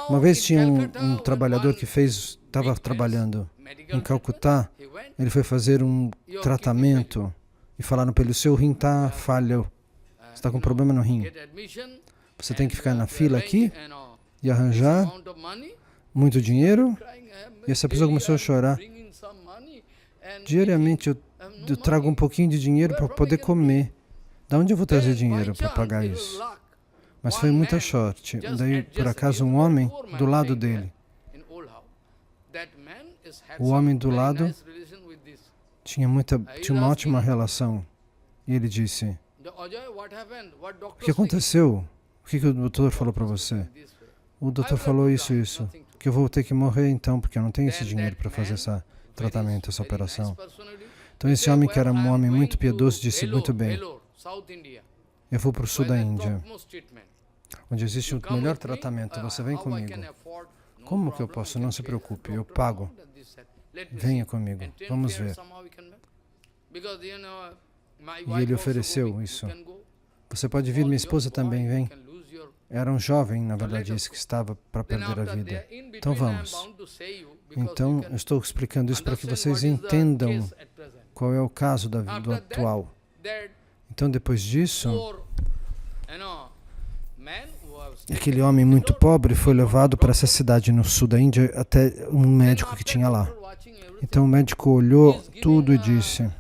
Uma vez tinha um trabalhador que estava trabalhando em Calcutá, ele foi fazer um tratamento e falaram para ele, o seu rim está falho, você está com problema no rim. Você tem que ficar na fila aqui e arranjar muito dinheiro. E essa pessoa começou a chorar. Diariamente eu trago um pouquinho de dinheiro para poder comer. Da onde eu vou trazer dinheiro para pagar isso? Mas foi muita sorte. Daí, por acaso, um homem do lado dele. O homem do lado tinha uma ótima relação. E ele disse, o que aconteceu? O que o doutor falou para você? O doutor falou isso, que eu vou ter que morrer então, porque eu não tenho esse dinheiro para fazer esse tratamento, essa operação. Então esse homem, que era um homem muito piedoso, disse, muito bem, eu vou para o sul da Índia, onde existe o melhor tratamento, você vem comigo. Como que eu posso? Não se preocupe, eu pago. Venha comigo, vamos ver. E ele ofereceu isso. Você pode vir, minha esposa também vem. Era um jovem, na verdade, esse que estava para perder a vida. Então vamos. Então, eu estou explicando isso para que vocês entendam qual é o caso do atual. Então, depois disso, aquele homem muito pobre foi levado para essa cidade no sul da Índia até um médico que tinha lá. Então, o médico olhou tudo e disse...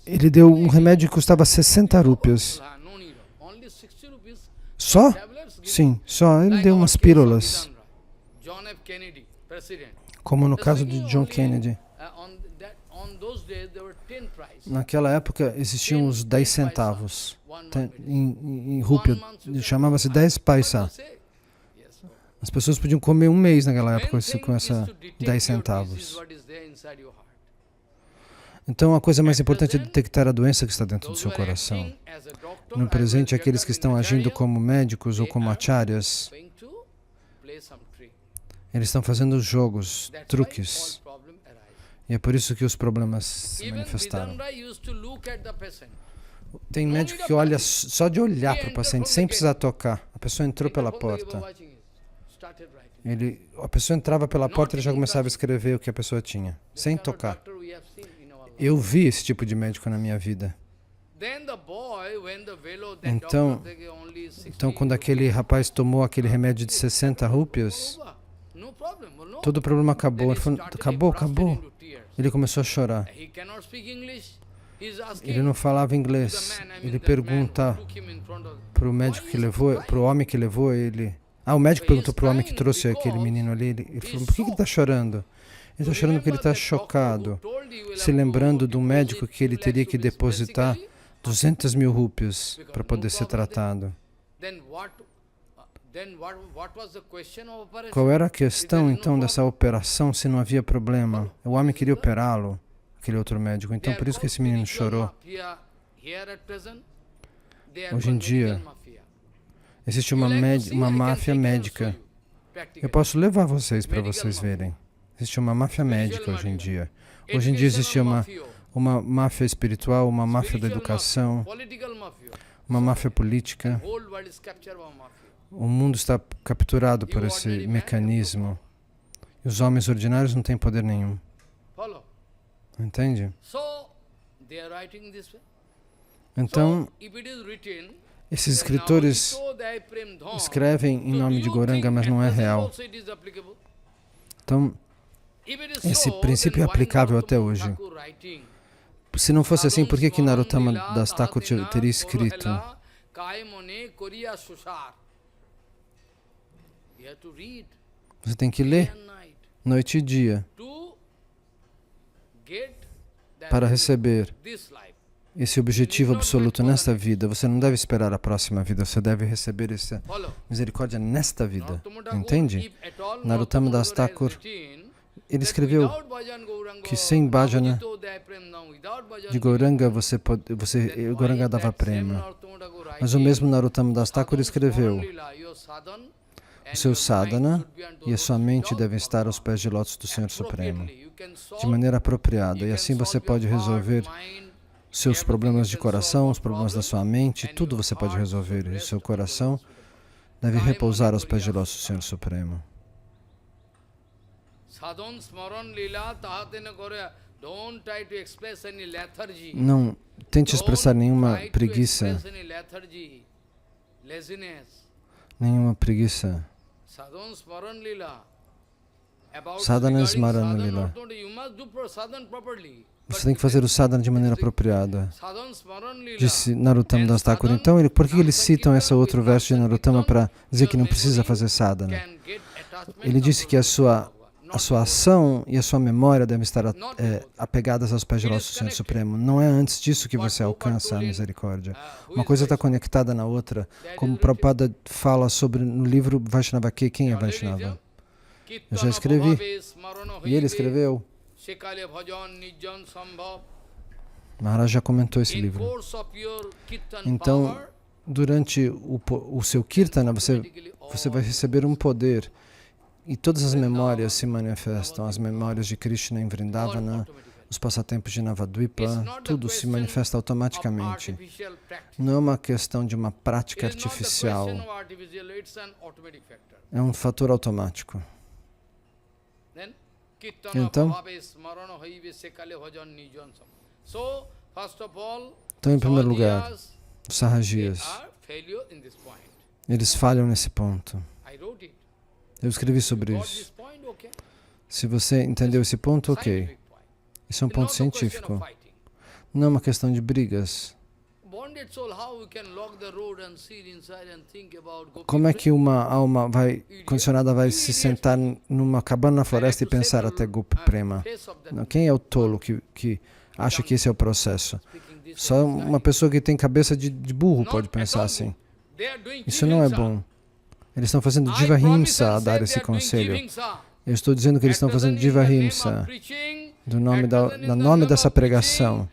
Ele deu um remédio que custava 60 rúpias. Só? Sim, só. Ele deu umas pílulas. Como no caso de John Kennedy. Naquela época existiam os 10 centavos. Em rúpia, chamava-se 10 paisa. As pessoas podiam comer um mês naquela época com essa 10 centavos. Então, a coisa mais importante é detectar a doença que está dentro do seu coração. No presente, aqueles que estão agindo como médicos ou como acharyas, eles estão fazendo jogos, truques. E é por isso que os problemas se manifestaram. Tem médico que olha só de olhar para o paciente, sem precisar tocar. A pessoa entrou pela porta. A pessoa entrava pela porta e ele já começava a escrever o que a pessoa tinha, sem tocar. Eu vi esse tipo de médico na minha vida. Então, quando aquele rapaz tomou aquele remédio de 60 rúpias, todo o problema acabou. Ele falou, acabou. Ele começou a chorar. Ele não falava inglês. Ele pergunta para o médico que levou, para o homem que levou ele. O médico perguntou para o homem que trouxe aquele menino ali. Ele falou, por que ele está chorando? Ele está chorando porque ele está chocado, se lembrando de um médico que ele teria que depositar 200 mil rúpias para poder ser tratado. Qual era a questão, então, dessa operação se não havia problema? O homem queria operá-lo, aquele outro médico. Então, por isso que esse menino chorou. Hoje em dia, existe uma máfia médica. Eu posso levar vocês para vocês verem. Existe uma máfia médica hoje em dia. Hoje em dia existe uma máfia espiritual, uma máfia da educação, uma máfia política. O mundo está capturado por esse mecanismo. E os homens ordinários não têm poder nenhum. Entende? Então, esses escritores escrevem em nome de Gauranga, mas não é real. Então, esse princípio é aplicável até hoje. Se não fosse assim, por que Narottama Das Thakur teria escrito? Você tem que ler noite e dia para receber esse objetivo absoluto nesta vida, você não deve esperar a próxima vida, você deve receber essa misericórdia nesta vida. Entende? Narottama Das Thakur, ele escreveu que sem bhajana de Gauranga Gauranga dava prema. Mas o mesmo Narottama Das Thakur escreveu: o seu sadhana e a sua mente devem estar aos pés de lótus do Senhor Supremo, de maneira apropriada, e assim você pode resolver seus problemas de coração, os problemas da sua mente, tudo você pode resolver, e seu coração deve repousar aos pés de lótus do Senhor Supremo. Não tente expressar nenhuma preguiça. Nenhuma preguiça. Sadhana Smarana Lila. Você tem que fazer o sadhana de maneira apropriada. Disse Narottama Das Thakur. Então, por que eles citam esse outro verso de Narottama para dizer que não precisa fazer sadhana? Ele disse que a sua ação e a sua memória devem estar apegadas aos pés de lótus do Senhor Supremo. Não é antes disso que você alcança a misericórdia. Uma coisa está conectada na outra. Como Prabhupada fala sobre no livro Vaishnava Ke, quem é Vaishnava? Eu já escrevi. E ele escreveu. Maharaj já comentou esse livro. Então, durante o seu Kirtana, você vai receber um poder. E todas as memórias se manifestam, as memórias de Krishna em Vrindavana, os passatempos de Navadvipa, tudo se manifesta automaticamente. Não é uma questão de uma prática artificial, é um fator automático. Então, em primeiro lugar, os Sahajias, eles falham nesse ponto. Eu escrevi sobre isso. Se você entendeu esse ponto, ok. Isso é um ponto científico. Não é uma questão de brigas. Como é que uma alma condicionada vai se sentar numa cabana na floresta e pensar até Gopi Prema? Quem é o tolo que acha que esse é o processo? Só uma pessoa que tem cabeça de burro pode pensar assim. Isso não é bom. Eles estão fazendo Jivahimsa a dar esse conselho. Eu estou dizendo que eles estão fazendo Jivahimsa no nome dessa pregação.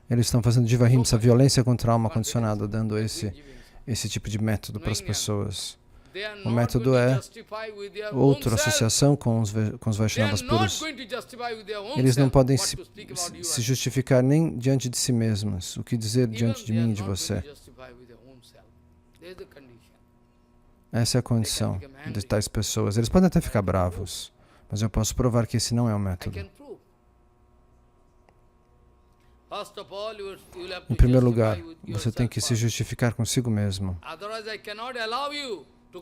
Eles estão fazendo Jivahimsa, violência contra a alma condicionada, dando esse tipo de método para as pessoas. O método é outra associação com os Vaishnavas puros. Eles não podem se justificar nem diante de si mesmos. O que dizer diante de mim e de você? Essa é a condição de tais pessoas. Eles podem até ficar bravos, mas eu posso provar que esse não é o método. Em primeiro lugar, você tem que se justificar consigo mesmo.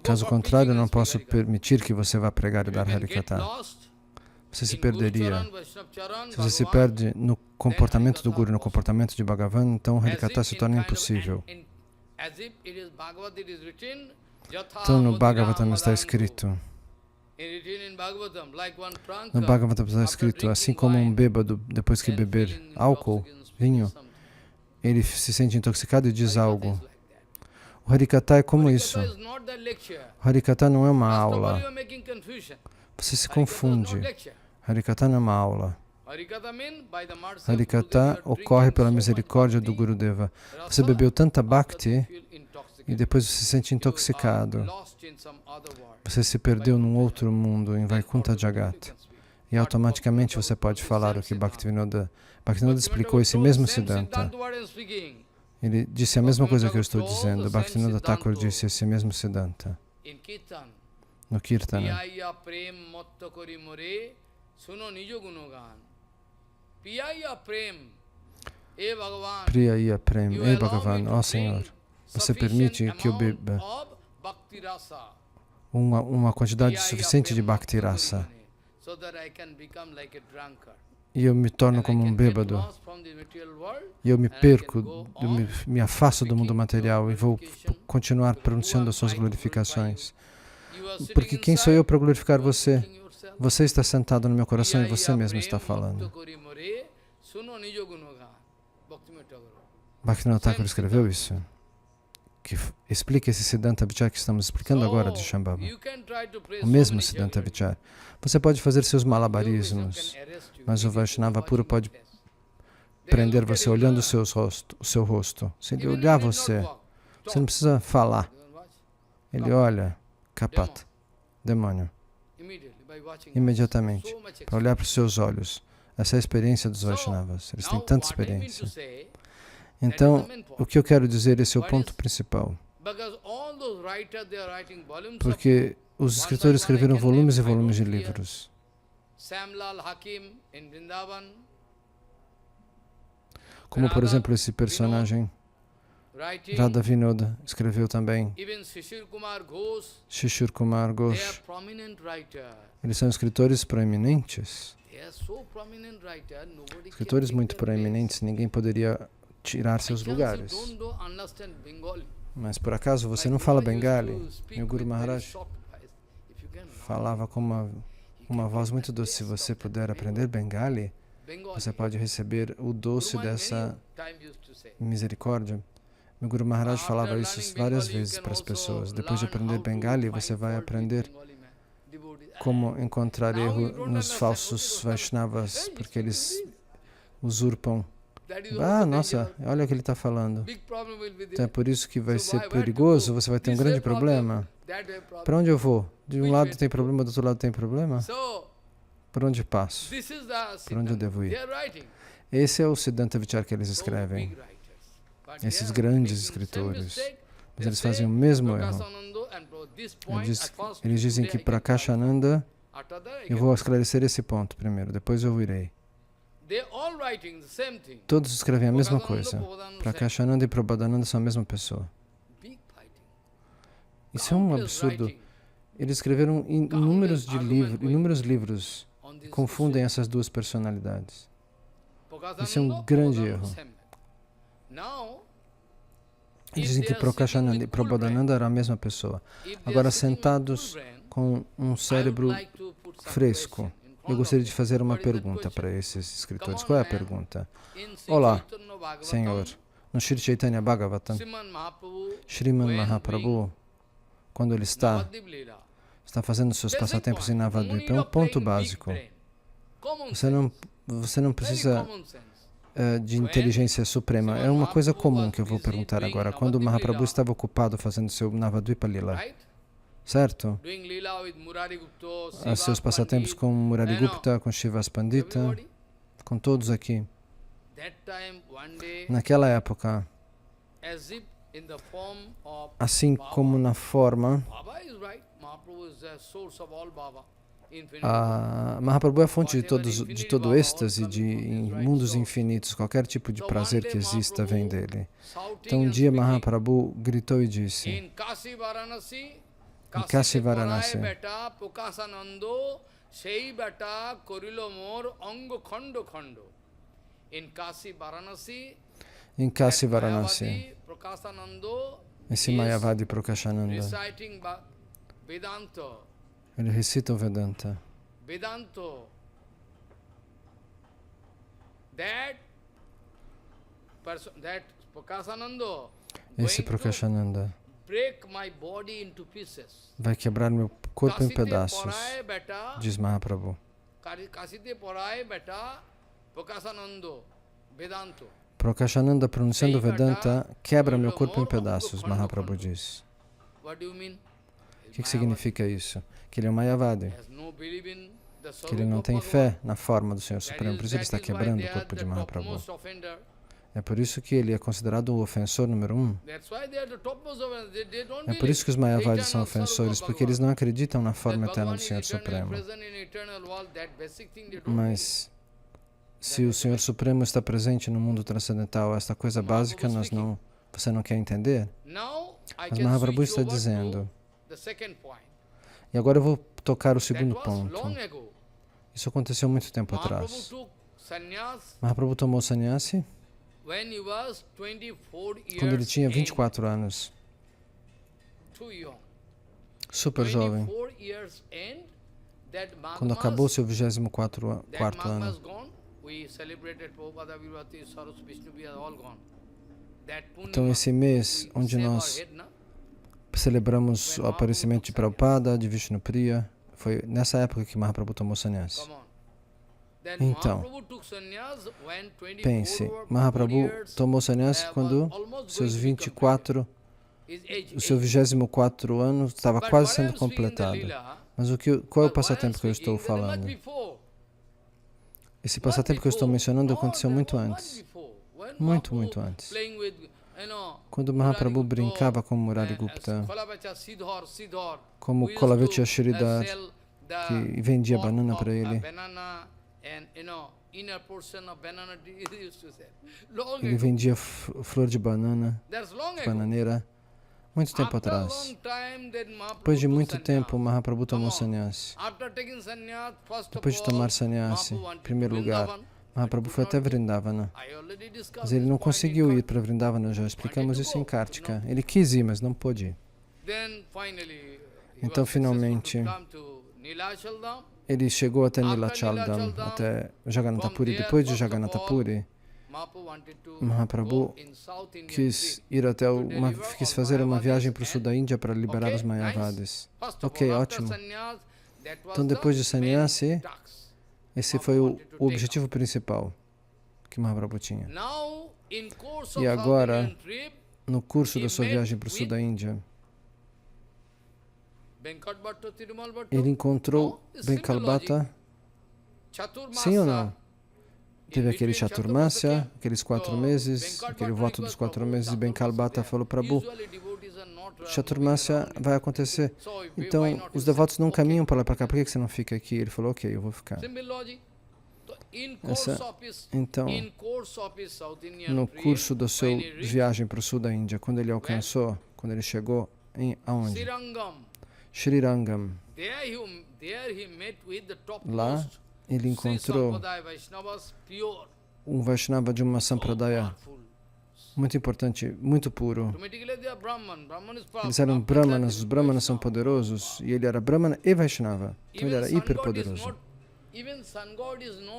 Caso contrário, eu não posso permitir que você vá pregar e dar Harikatha. Você se perderia. Se você se perde no comportamento do Guru, no comportamento de Bhagavan, então Harikatha se torna impossível. Então no Bhagavatam está escrito, assim como um bêbado, depois que beber álcool, vinho, ele se sente intoxicado e diz algo. O Harikatha é como isso. O Harikatha não é uma aula. Você se confunde. Harikatha não é uma aula. Harikatha ocorre pela misericórdia do Gurudeva. Você bebeu tanta bhakti e depois você se sente intoxicado. Você se perdeu num outro mundo, em Vaikuntha Jagat. E automaticamente você pode falar o que Bhaktivinoda explicou esse mesmo Siddhanta. Ele disse a mesma coisa que eu estou dizendo. Bhaktivinoda Thakur disse esse mesmo Siddhanta. No Kirtana. Priyaya Prem, Ei Bhagavan, ó Senhor, você permite que eu beba uma quantidade suficiente de Bhakti Rasa e eu me torno como um bêbado e eu me perco, me afasto do mundo material e vou continuar pronunciando as suas glorificações. Porque quem sou eu para glorificar você? Você está sentado no meu coração e você mesmo está falando. Suno nijo gunagan. Bhaktivinoda Thakur. Bhaktivinoda Thakur escreveu isso, que explica esse Siddhanta Vichar que estamos explicando agora de Shambhava. O mesmo Siddhanta Vichar. Você pode fazer seus malabarismos, mas o Vaishnava puro pode prender você olhando o seu rosto. Se ele olhar você não precisa falar. Ele olha, kapata, demônio, imediatamente, para olhar para os seus olhos. Essa é a experiência dos Vaishnavas. Eles têm tanta experiência. Então, o que eu quero dizer, esse é o ponto principal. Porque os escritores escreveram volumes e volumes de livros. Como, por exemplo, esse personagem Radha Vinoda escreveu também. Shishir Kumar Ghosh. Eles são escritores proeminentes. Escritores muito proeminentes, ninguém poderia tirar seus lugares. Mas por acaso você não fala Bengali? Meu Guru Maharaj falava com uma voz muito doce. Se você puder aprender Bengali, você pode receber o doce dessa misericórdia. Meu Guru Maharaj falava isso várias vezes para as pessoas. Depois de aprender Bengali, você vai aprender como encontrar erro nos falsos Vaishnavas, porque eles usurpam. Nossa, olha o que ele está falando. Então é por isso que vai ser perigoso, você vai ter um grande problema. Para onde eu vou? De um lado tem problema, do outro lado tem problema? Por onde passo? Por onde eu devo ir? Esse é o Siddhanta Vichar que eles escrevem. Esses grandes escritores. Mas eles fazem o mesmo erro. Eles dizem que Prakashananda, eu vou esclarecer esse ponto primeiro, depois eu irei. Todos escrevem a mesma coisa. Prakashananda e Prabodhananda são a mesma pessoa. Isso é um absurdo. Eles escreveram inúmeros livros que confundem essas duas personalidades. Isso é um grande erro. Eles dizem que Prakashananda e Prabodhananda eram a mesma pessoa. Agora, sentados com um cérebro fresco, eu gostaria de fazer uma pergunta para esses escritores. Qual é a pergunta? Olá, Senhor, no Shri Chaitanya Bhagavatam, Shriman Mahaprabhu, quando ele está fazendo seus passatempos em Navadvipa, é um ponto básico. Você não precisa de inteligência suprema. É uma coisa comum que eu vou perguntar agora. Quando o Mahaprabhu estava ocupado fazendo seu Navadvipa Lila, certo? Seus passatempos com Murari Gupta, com Shivas Pandita, com todos aqui. Naquela época, assim como na forma, Mahaprabhu é a fonte de todo êxtase, de mundos infinitos. Qualquer tipo de prazer que exista vem dele. Então um dia Mahaprabhu gritou e disse, em Kashi Varanasi, esse Mayavadi Prakashananda, ele recita o Vedanta. Esse Prakashananda vai quebrar meu corpo em pedaços, diz Mahaprabhu. Prakashananda pronunciando Vedanta quebra meu corpo em pedaços, Mahaprabhu diz. O que significa isso? Que ele é um Mayavadi, que ele não tem fé na forma do Senhor Supremo, por isso ele está quebrando o corpo de Mahaprabhu. É por isso que ele é considerado o ofensor número 1. É por isso que os Mayavadis são ofensores, porque eles não acreditam na forma eterna do Senhor Supremo. Mas se o Senhor Supremo está presente no mundo transcendental, esta coisa básica você não quer entender? Mas Mahaprabhu está dizendo. E agora eu vou tocar o segundo ponto. Isso aconteceu muito tempo atrás. Mahaprabhu tomou sannyasi quando ele tinha 24 anos. Super jovem. Quando acabou seu 24º ano, we celebrated Prabhupada Vibhati, Sarus, Vishnu, we are all gone. That Então, esse Punima, mês we onde shave our nós head, na? celebramos o aparecimento de Prabhupada, de Vishnupriya, foi nessa época que Mahaprabhu tomou sannyas. Come on. Then Então, Mahaprabhu took sannyas when 24 pense, or Mahaprabhu 24 years, tomou sannyas was quando almost seus going to be 24, his age, o seu 24º ano estava But quase what sendo I'm seeing in the completado. Lila, Mas qual é o but what passatempo I'm que eu speaking, estou that is much falando? before. Esse passatempo que eu estou mencionando aconteceu muito antes. Muito, muito antes. Quando Mahaprabhu brincava com Murari Gupta, como Kolavecha Sridhar, que vendia banana para ele, ele vendia flor de banana, bananeira, muito tempo atrás. Depois de muito tempo, Mahaprabhu tomou sannyas. Depois de tomar sannyas, em primeiro lugar, Mahaprabhu foi até Vrindavana. Mas ele não conseguiu ir para Vrindavana, já explicamos isso em Kartika. Ele quis ir, mas não pôde ir. Então, finalmente, ele chegou até Nilachaldam, até Jagannath Puri. Depois de Jagannath Puri, Mahaprabhu quis fazer uma viagem para o sul da Índia para liberar os Mayavadis. Ok, ótimo. Então, depois de sannyasi, esse foi o objetivo principal que Mahaprabhu tinha. E agora, no curso da sua viagem para o sul da Índia, ele encontrou Benkalbhata, sim ou não? Teve aquele Chaturmasya, aqueles 4 meses, aquele voto dos 4 meses, e Benkalbhata falou, Prabhu, Chaturmasya vai acontecer. Então, os devotos não caminham para lá e para cá, por que você não fica aqui? Ele falou, ok, eu vou ficar. Então, no curso da sua viagem para o sul da Índia, quando ele chegou em aonde? Srirangam. Lá, ele encontrou um Vaishnava de uma Sampradaya muito importante, muito puro. Eles eram Brahmanas, os Brahmanas são poderosos, e ele era Brahmana e Vaishnava, então ele era hiper poderoso.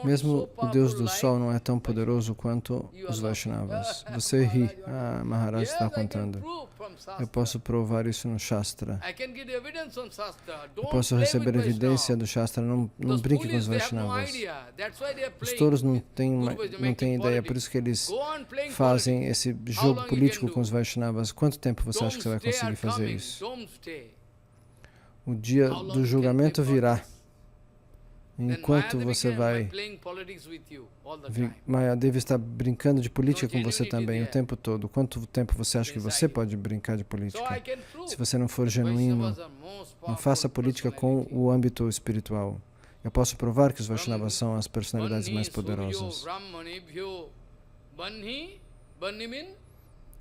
Mesmo o Deus do Sol não é tão poderoso quanto os Vaishnavas. Você ri, Maharaj está contando. Eu posso provar isso no Shastra. Eu posso receber evidência do Shastra, não brinque com os Vaishnavas. Os touros não têm ideia, por isso que eles fazem esse jogo político com os Vaishnavas. Quanto tempo você acha que você vai conseguir fazer isso? O dia do julgamento virá. Enquanto você vai... Mahadevi está brincando de política com você também o tempo todo. Quanto tempo você acha que você pode brincar de política? Se você não for genuíno, não faça política com o âmbito espiritual. Eu posso provar que os Vaishnavas são as personalidades mais poderosas.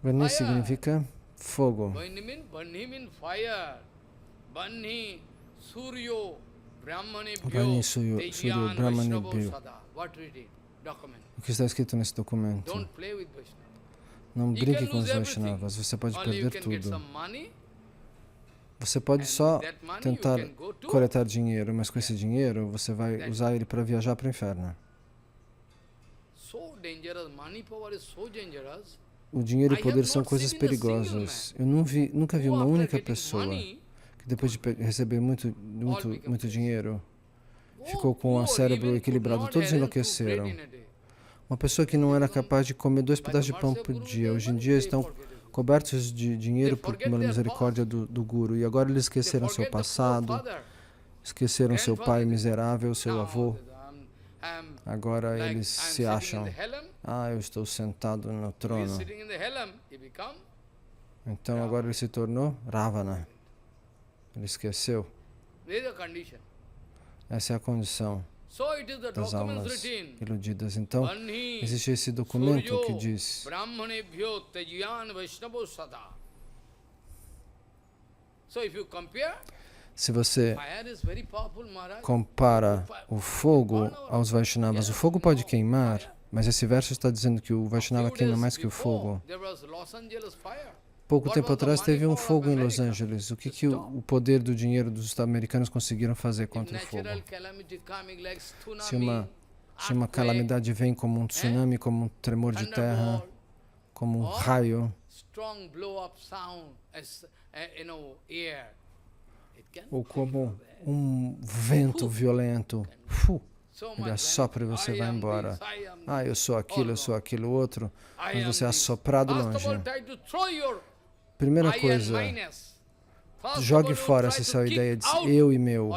Vani significa fogo. Vani Suryo Brahmanebhyo. O que está escrito nesse documento? Não brinque com os Vaishnavas, você pode perder tudo. Você pode só tentar coletar dinheiro, mas com esse dinheiro você vai usar ele para viajar para o inferno. O dinheiro e o poder são coisas perigosas. Eu nunca vi uma única pessoa que depois de receber muito dinheiro, ficou com o cérebro equilibrado. Todos enlouqueceram. Uma pessoa que não era capaz de comer 2 pedaços de pão por dia, hoje em dia estão cobertos de dinheiro pela misericórdia do Guru. E agora eles esqueceram seu passado, esqueceram seu pai miserável, seu avô. Agora eles se acham, eu estou sentado no trono. Então agora ele se tornou Ravana. Ele esqueceu. Essa é a condição das almas iludidas. Então, existe esse documento que diz: se você compara o fogo aos Vaishnavas, o fogo pode queimar, mas esse verso está dizendo que o Vaishnava queima mais que o fogo. Pouco tempo atrás teve um fogo em Los Angeles. O que o poder do dinheiro dos americanos conseguiram fazer contra o fogo? Se uma Se uma calamidade vem como um tsunami, como um tremor de terra, como um raio, ou como um vento violento, ele assopra e você vai embora. Eu sou aquilo outro, mas você é assoprado longe. Primeira coisa, jogue fora essa sua ideia de eu e meu.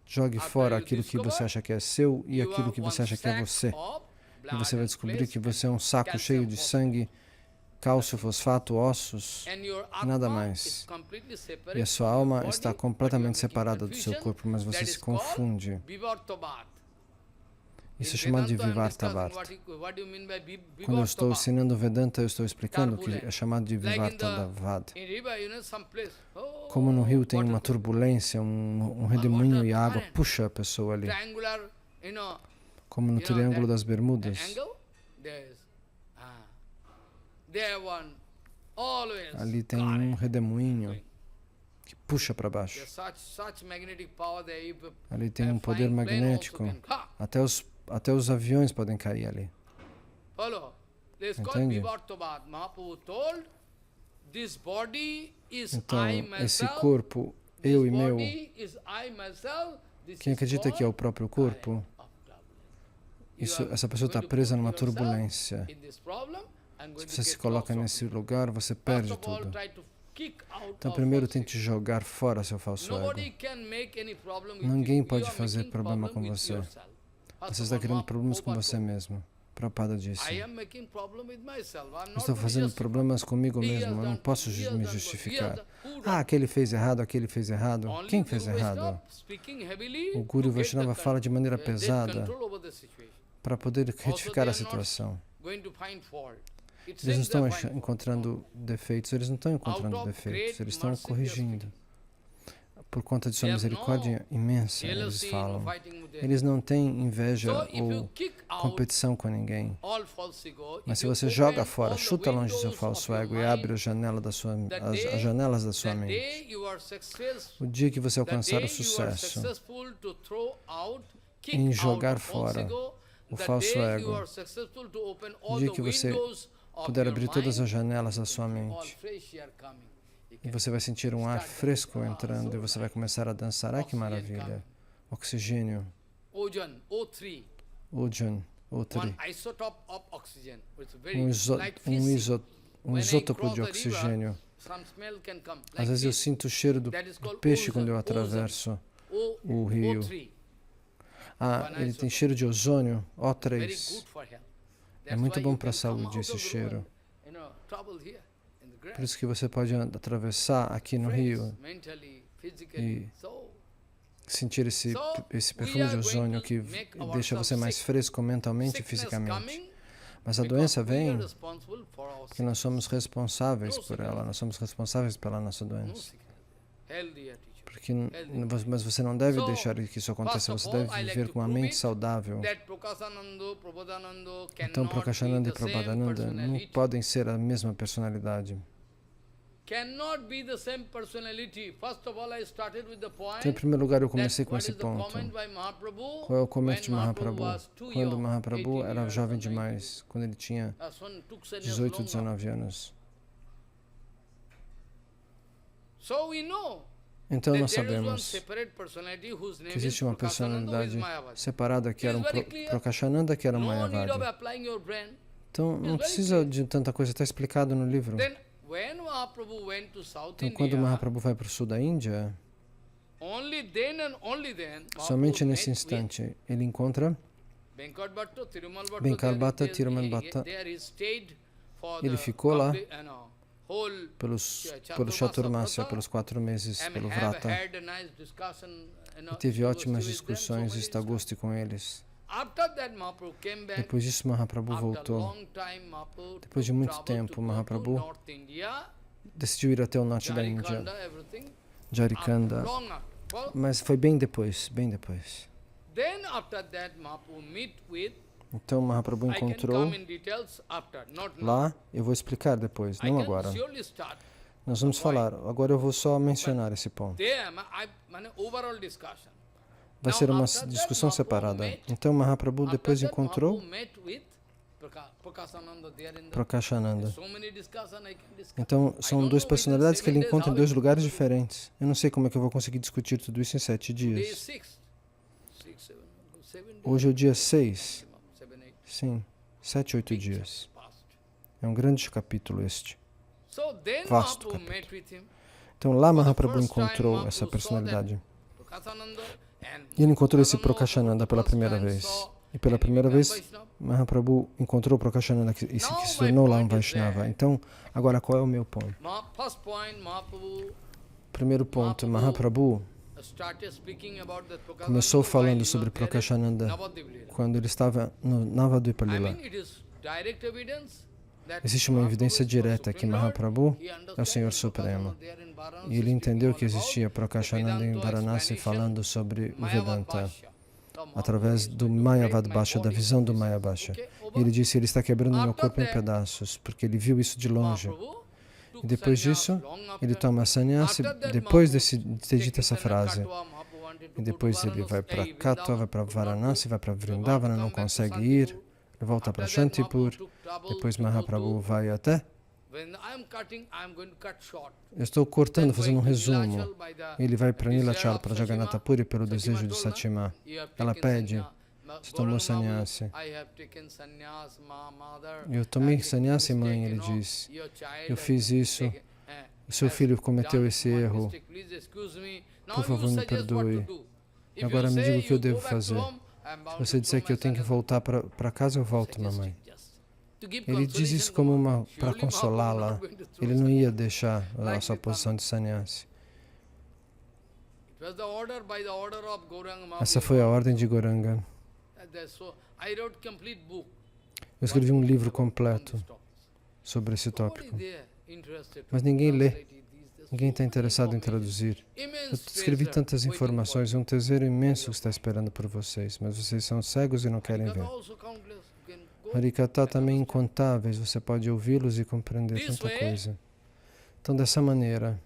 Jogue fora aquilo que você acha que é seu e aquilo que você acha que é você. E você vai descobrir que você é um saco cheio de sangue, cálcio, fosfato, ossos, e nada mais. E a sua alma está completamente separada do seu corpo, mas você se confunde. Isso é chamado de Vivartavata. Quando eu estou ensinando Vedanta, eu estou explicando que é chamado de Vivartavata. Como no rio tem uma turbulência, um redemoinho e a água puxa a pessoa ali. Como no Triângulo das Bermudas. Ali tem um redemoinho que puxa para baixo. Ali tem um poder magnético. Até os aviões podem cair ali. Entende? Então, esse corpo, eu e meu, quem acredita que é o próprio corpo, essa pessoa está presa numa turbulência. Se você se coloca nesse lugar, você perde tudo. Então, primeiro tente jogar fora seu falso ego. Ninguém pode fazer problema com você. Você está criando problemas com você mesmo. Prabhupada disse. Eu estou fazendo problemas comigo mesmo, eu não posso me justificar. Aquele fez errado, aquele fez errado. Quem fez errado? O Guru Vaishnava fala de maneira pesada para poder retificar a situação. Eles não estão encontrando defeitos, eles não estão encontrando defeitos, eles estão corrigindo. Por conta de sua misericórdia imensa, eles falam. Eles não têm inveja ou competição com ninguém. Mas se você joga fora, chuta longe do seu falso ego e abre as janelas da sua mente, o dia que você alcançar o sucesso em jogar fora o falso ego, o dia que você puder abrir todas as janelas da sua mente, e você vai sentir um ar fresco entrando e você vai começar a dançar. Ai, que maravilha! Oxigênio. O3. Um isótopo de oxigênio. Às vezes eu sinto o cheiro do peixe quando eu atraverso o rio. Ele tem cheiro de ozônio, O3. É muito bom para a saúde esse cheiro. Por isso que você pode atravessar aqui no rio e sentir esse perfume de ozônio que deixa você mais fresco mentalmente e fisicamente. Mas a doença vem porque nós somos responsáveis por ela, nós somos responsáveis pela nossa doença. Mas você não deve deixar que isso aconteça, você deve viver com uma mente saudável. Então, Prakashananda e Prabodhananda não podem ser a mesma personalidade. Então, em primeiro lugar, eu comecei com esse ponto. Qual é o comment de Mahaprabhu? Quando Mahaprabhu era jovem demais, quando ele tinha 18, 19 anos. Então nós sabemos que existe uma personalidade separada que era um Prakashananda, que era um Mayavadi. Então não precisa de tanta coisa, está explicado no livro. Então quando Mahaprabhu vai para o sul da Índia, somente nesse instante ele encontra Venkarbhata, Tirumal Bhatta. Ele ficou lá pelo Chaturmasya, pelos 4 meses, pelo Vrata, e teve ótimas discussões e está a gosto com eles. Depois disso, Mahaprabhu voltou. Depois de muito tempo, Mahaprabhu decidiu ir até o norte da Índia, Jharikanda, mas foi bem depois, bem depois. Então Mahaprabhu encontrou lá, eu vou explicar depois, não agora. Nós vamos falar. Agora eu vou só mencionar esse ponto. Vai ser uma discussão separada. Então Mahaprabhu depois encontrou Prakashananda. Então são duas personalidades que ele encontra em dois lugares diferentes. Eu não sei como é que eu vou conseguir discutir tudo isso em 7 dias. Hoje é o dia 6. Sim, 7, 8 dias. É um grande capítulo este. Vasto capítulo. Então lá Mahaprabhu encontrou essa personalidade. E ele encontrou esse Prakashananda pela primeira vez. E pela primeira vez, Mahaprabhu encontrou Prakashananda que se tornou lá um Vaishnava. Então, agora qual é o meu ponto? Primeiro ponto, Mahaprabhu começou falando sobre Prakashananda quando ele estava no Navadvipa Lila. Existe uma evidência direta que Mahaprabhu é o Senhor Supremo. E ele entendeu que existia Prakashananda em Varanasi falando sobre o Vedanta, através do Mayavad Bhasha, da visão do Mayabhasha. E ele disse, ele está quebrando meu corpo em pedaços, porque ele viu isso de longe. E depois disso, ele toma sannyasi, depois de ter dito essa frase. E depois ele vai para Katwa, vai para Varanasi, vai para Vrindavana, não consegue ir. Ele volta para Shantipur, depois Mahaprabhu vai até... Eu estou cortando, fazendo um resumo. Ele vai para Nilachal, para Jagannatha Puri, pelo desejo de Satyama. Ela pede, você tomou sannyasi. Eu tomei sannyasi, mãe, ele diz. Eu fiz isso. O seu filho cometeu esse erro. Por favor, me perdoe. Agora me diga o que eu devo fazer. Se você disser que eu tenho que voltar para casa, eu volto, mamãe. Ele diz isso como para consolá-la. Ele não ia deixar a sua posição de sannyasi. Essa foi a ordem de Gauranga. Eu escrevi um livro completo sobre esse tópico. Mas ninguém lê. Ninguém está interessado em traduzir. Eu escrevi tantas informações, um tesouro imenso que está esperando por vocês, mas vocês são cegos e não querem ver. Harikata também incontáveis, você pode ouvi-los e compreender tanta coisa. Então, dessa maneira,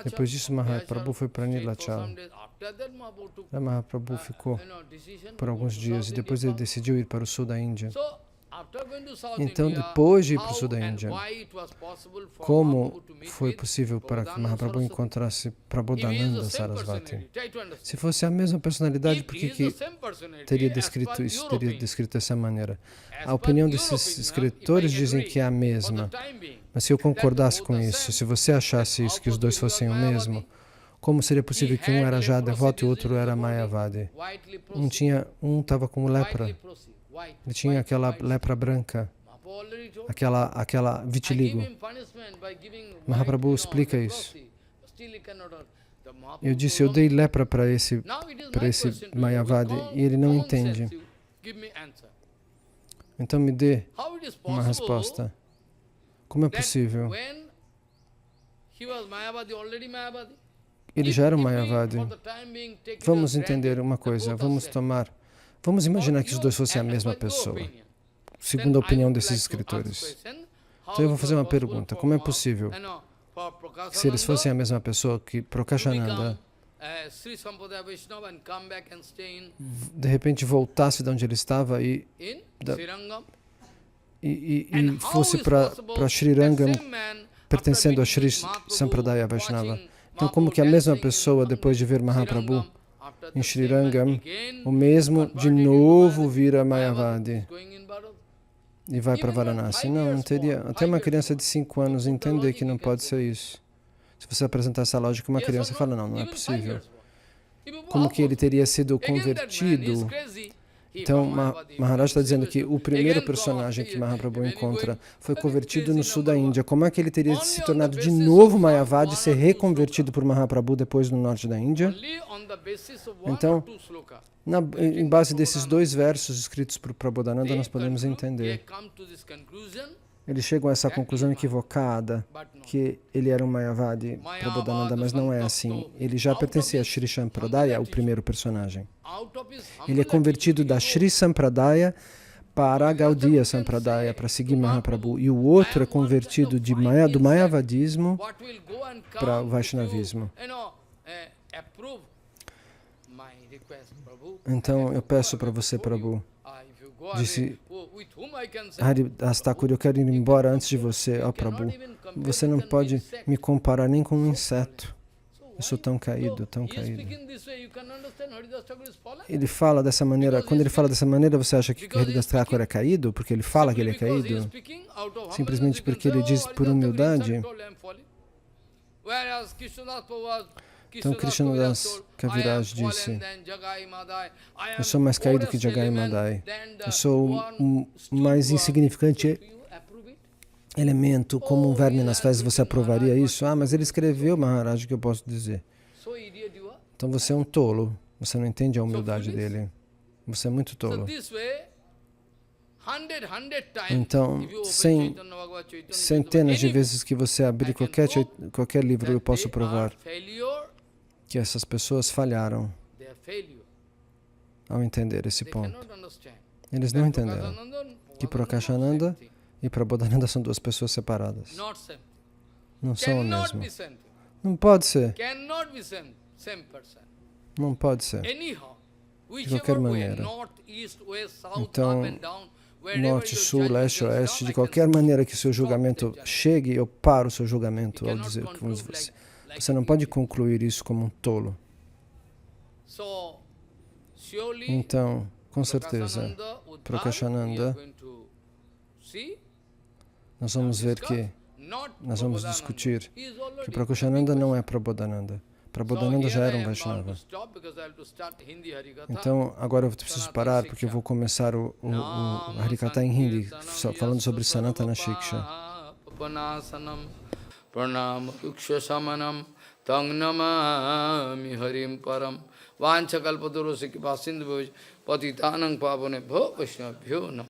depois disso, Mahaprabhu foi para Nilachal. Mahaprabhu ficou por alguns dias e depois ele decidiu ir para o sul da Índia. Então, depois de ir para o sul da Índia, como foi possível para que Mahaprabhu encontrasse Prabodhananda Sarasvati? Se fosse a mesma personalidade, por que teria descrito isso, teria descrito dessa maneira? A opinião desses escritores dizem que é a mesma. Mas se eu concordasse com isso, se você achasse isso, que os dois fossem o mesmo, como seria possível que um era já devoto e o outro era Mayavadi? Um estava com lepra. Ele tinha aquela lepra branca, aquela vitiligo. Mahaprabhu explica isso. Eu disse, eu dei lepra para esse Mayavadi e ele não entende. Então me dê uma resposta. Como é possível? Ele já era um Mayavadi. Vamos entender uma coisa, vamos imaginar que os dois fossem a mesma pessoa, segundo a opinião desses escritores. Então eu vou fazer uma pergunta, como é possível que se eles fossem a mesma pessoa, que Prakashananda de repente voltasse de onde ele estava e fosse para Srirangam, pertencendo a Sri Sampradaya Vaishnava? Então como que a mesma pessoa, depois de ver Mahaprabhu em Srirangam, o mesmo de novo vira Mayavadi e vai para Varanasi? Não teria. Até uma criança de 5 anos entender que não pode ser isso. Se você apresentar essa lógica, uma criança fala, não é possível. Como que ele teria sido convertido? Então, Maharaj está dizendo que o primeiro personagem que Mahaprabhu encontra foi convertido no sul da Índia. Como é que ele teria se tornado de novo Mayavadi e ser reconvertido por Mahaprabhu depois no norte da Índia? Então, em base desses 2 versos escritos por Prabodhananda, nós podemos entender. Eles chegam a essa conclusão equivocada, que ele era um Mayavadi, Prabodhananda, mas não é assim. Ele já pertencia a Sri Sampradaya, o primeiro personagem. Ele é convertido da Sri Sampradaya para a Gaudiya Sampradaya, para seguir Mahaprabhu, e o outro é convertido do Mayavadismo para o Vaishnavismo. Então eu peço para você, Prabhu, disse Haridas Thakur, eu quero ir embora antes de você, ó Prabhu. Você não pode me comparar nem com um inseto. Eu sou tão caído, tão caído. Ele fala dessa maneira, quando ele fala dessa maneira, você acha que Haridas Thakur é caído? Porque ele fala que ele é caído? Simplesmente porque ele diz por humildade? Então Krishnadas Kaviraj disse, eu sou mais caído que Jagai Madai. Eu sou o mais insignificante elemento, como um verme nas fezes. Você aprovaria isso? Ah, mas ele escreveu, Maharaj, o que eu posso dizer? Então você é um tolo. Você não entende a humildade dele. Você é muito tolo. Então, centenas de vezes que você abrir qualquer livro, eu posso provar que essas pessoas falharam ao entender esse ponto. Eles não entenderam que Prakashananda e Prabodhananda são duas pessoas separadas. Não são o mesmo. Não pode ser. Não pode ser. De qualquer maneira. Então, norte, sul, leste, oeste, de qualquer maneira que seu julgamento chegue, eu paro o seu julgamento ao dizer que você não pode concluir isso como um tolo. Então, com certeza, Prakashananda, nós vamos ver que, nós vamos discutir que Prakashananda não é Prabodhananda. Prabodhananda já era um Vaishnava. Então, agora eu preciso parar porque eu vou começar o Harikatha em Hindi, falando sobre Sanatana Shiksha. Pranam Uksha Samanam Tang Namami Harim Param Vancha Kalpadurosiki Pasindhu Patitanang Pavane Bho Vaishnavabhyo Nam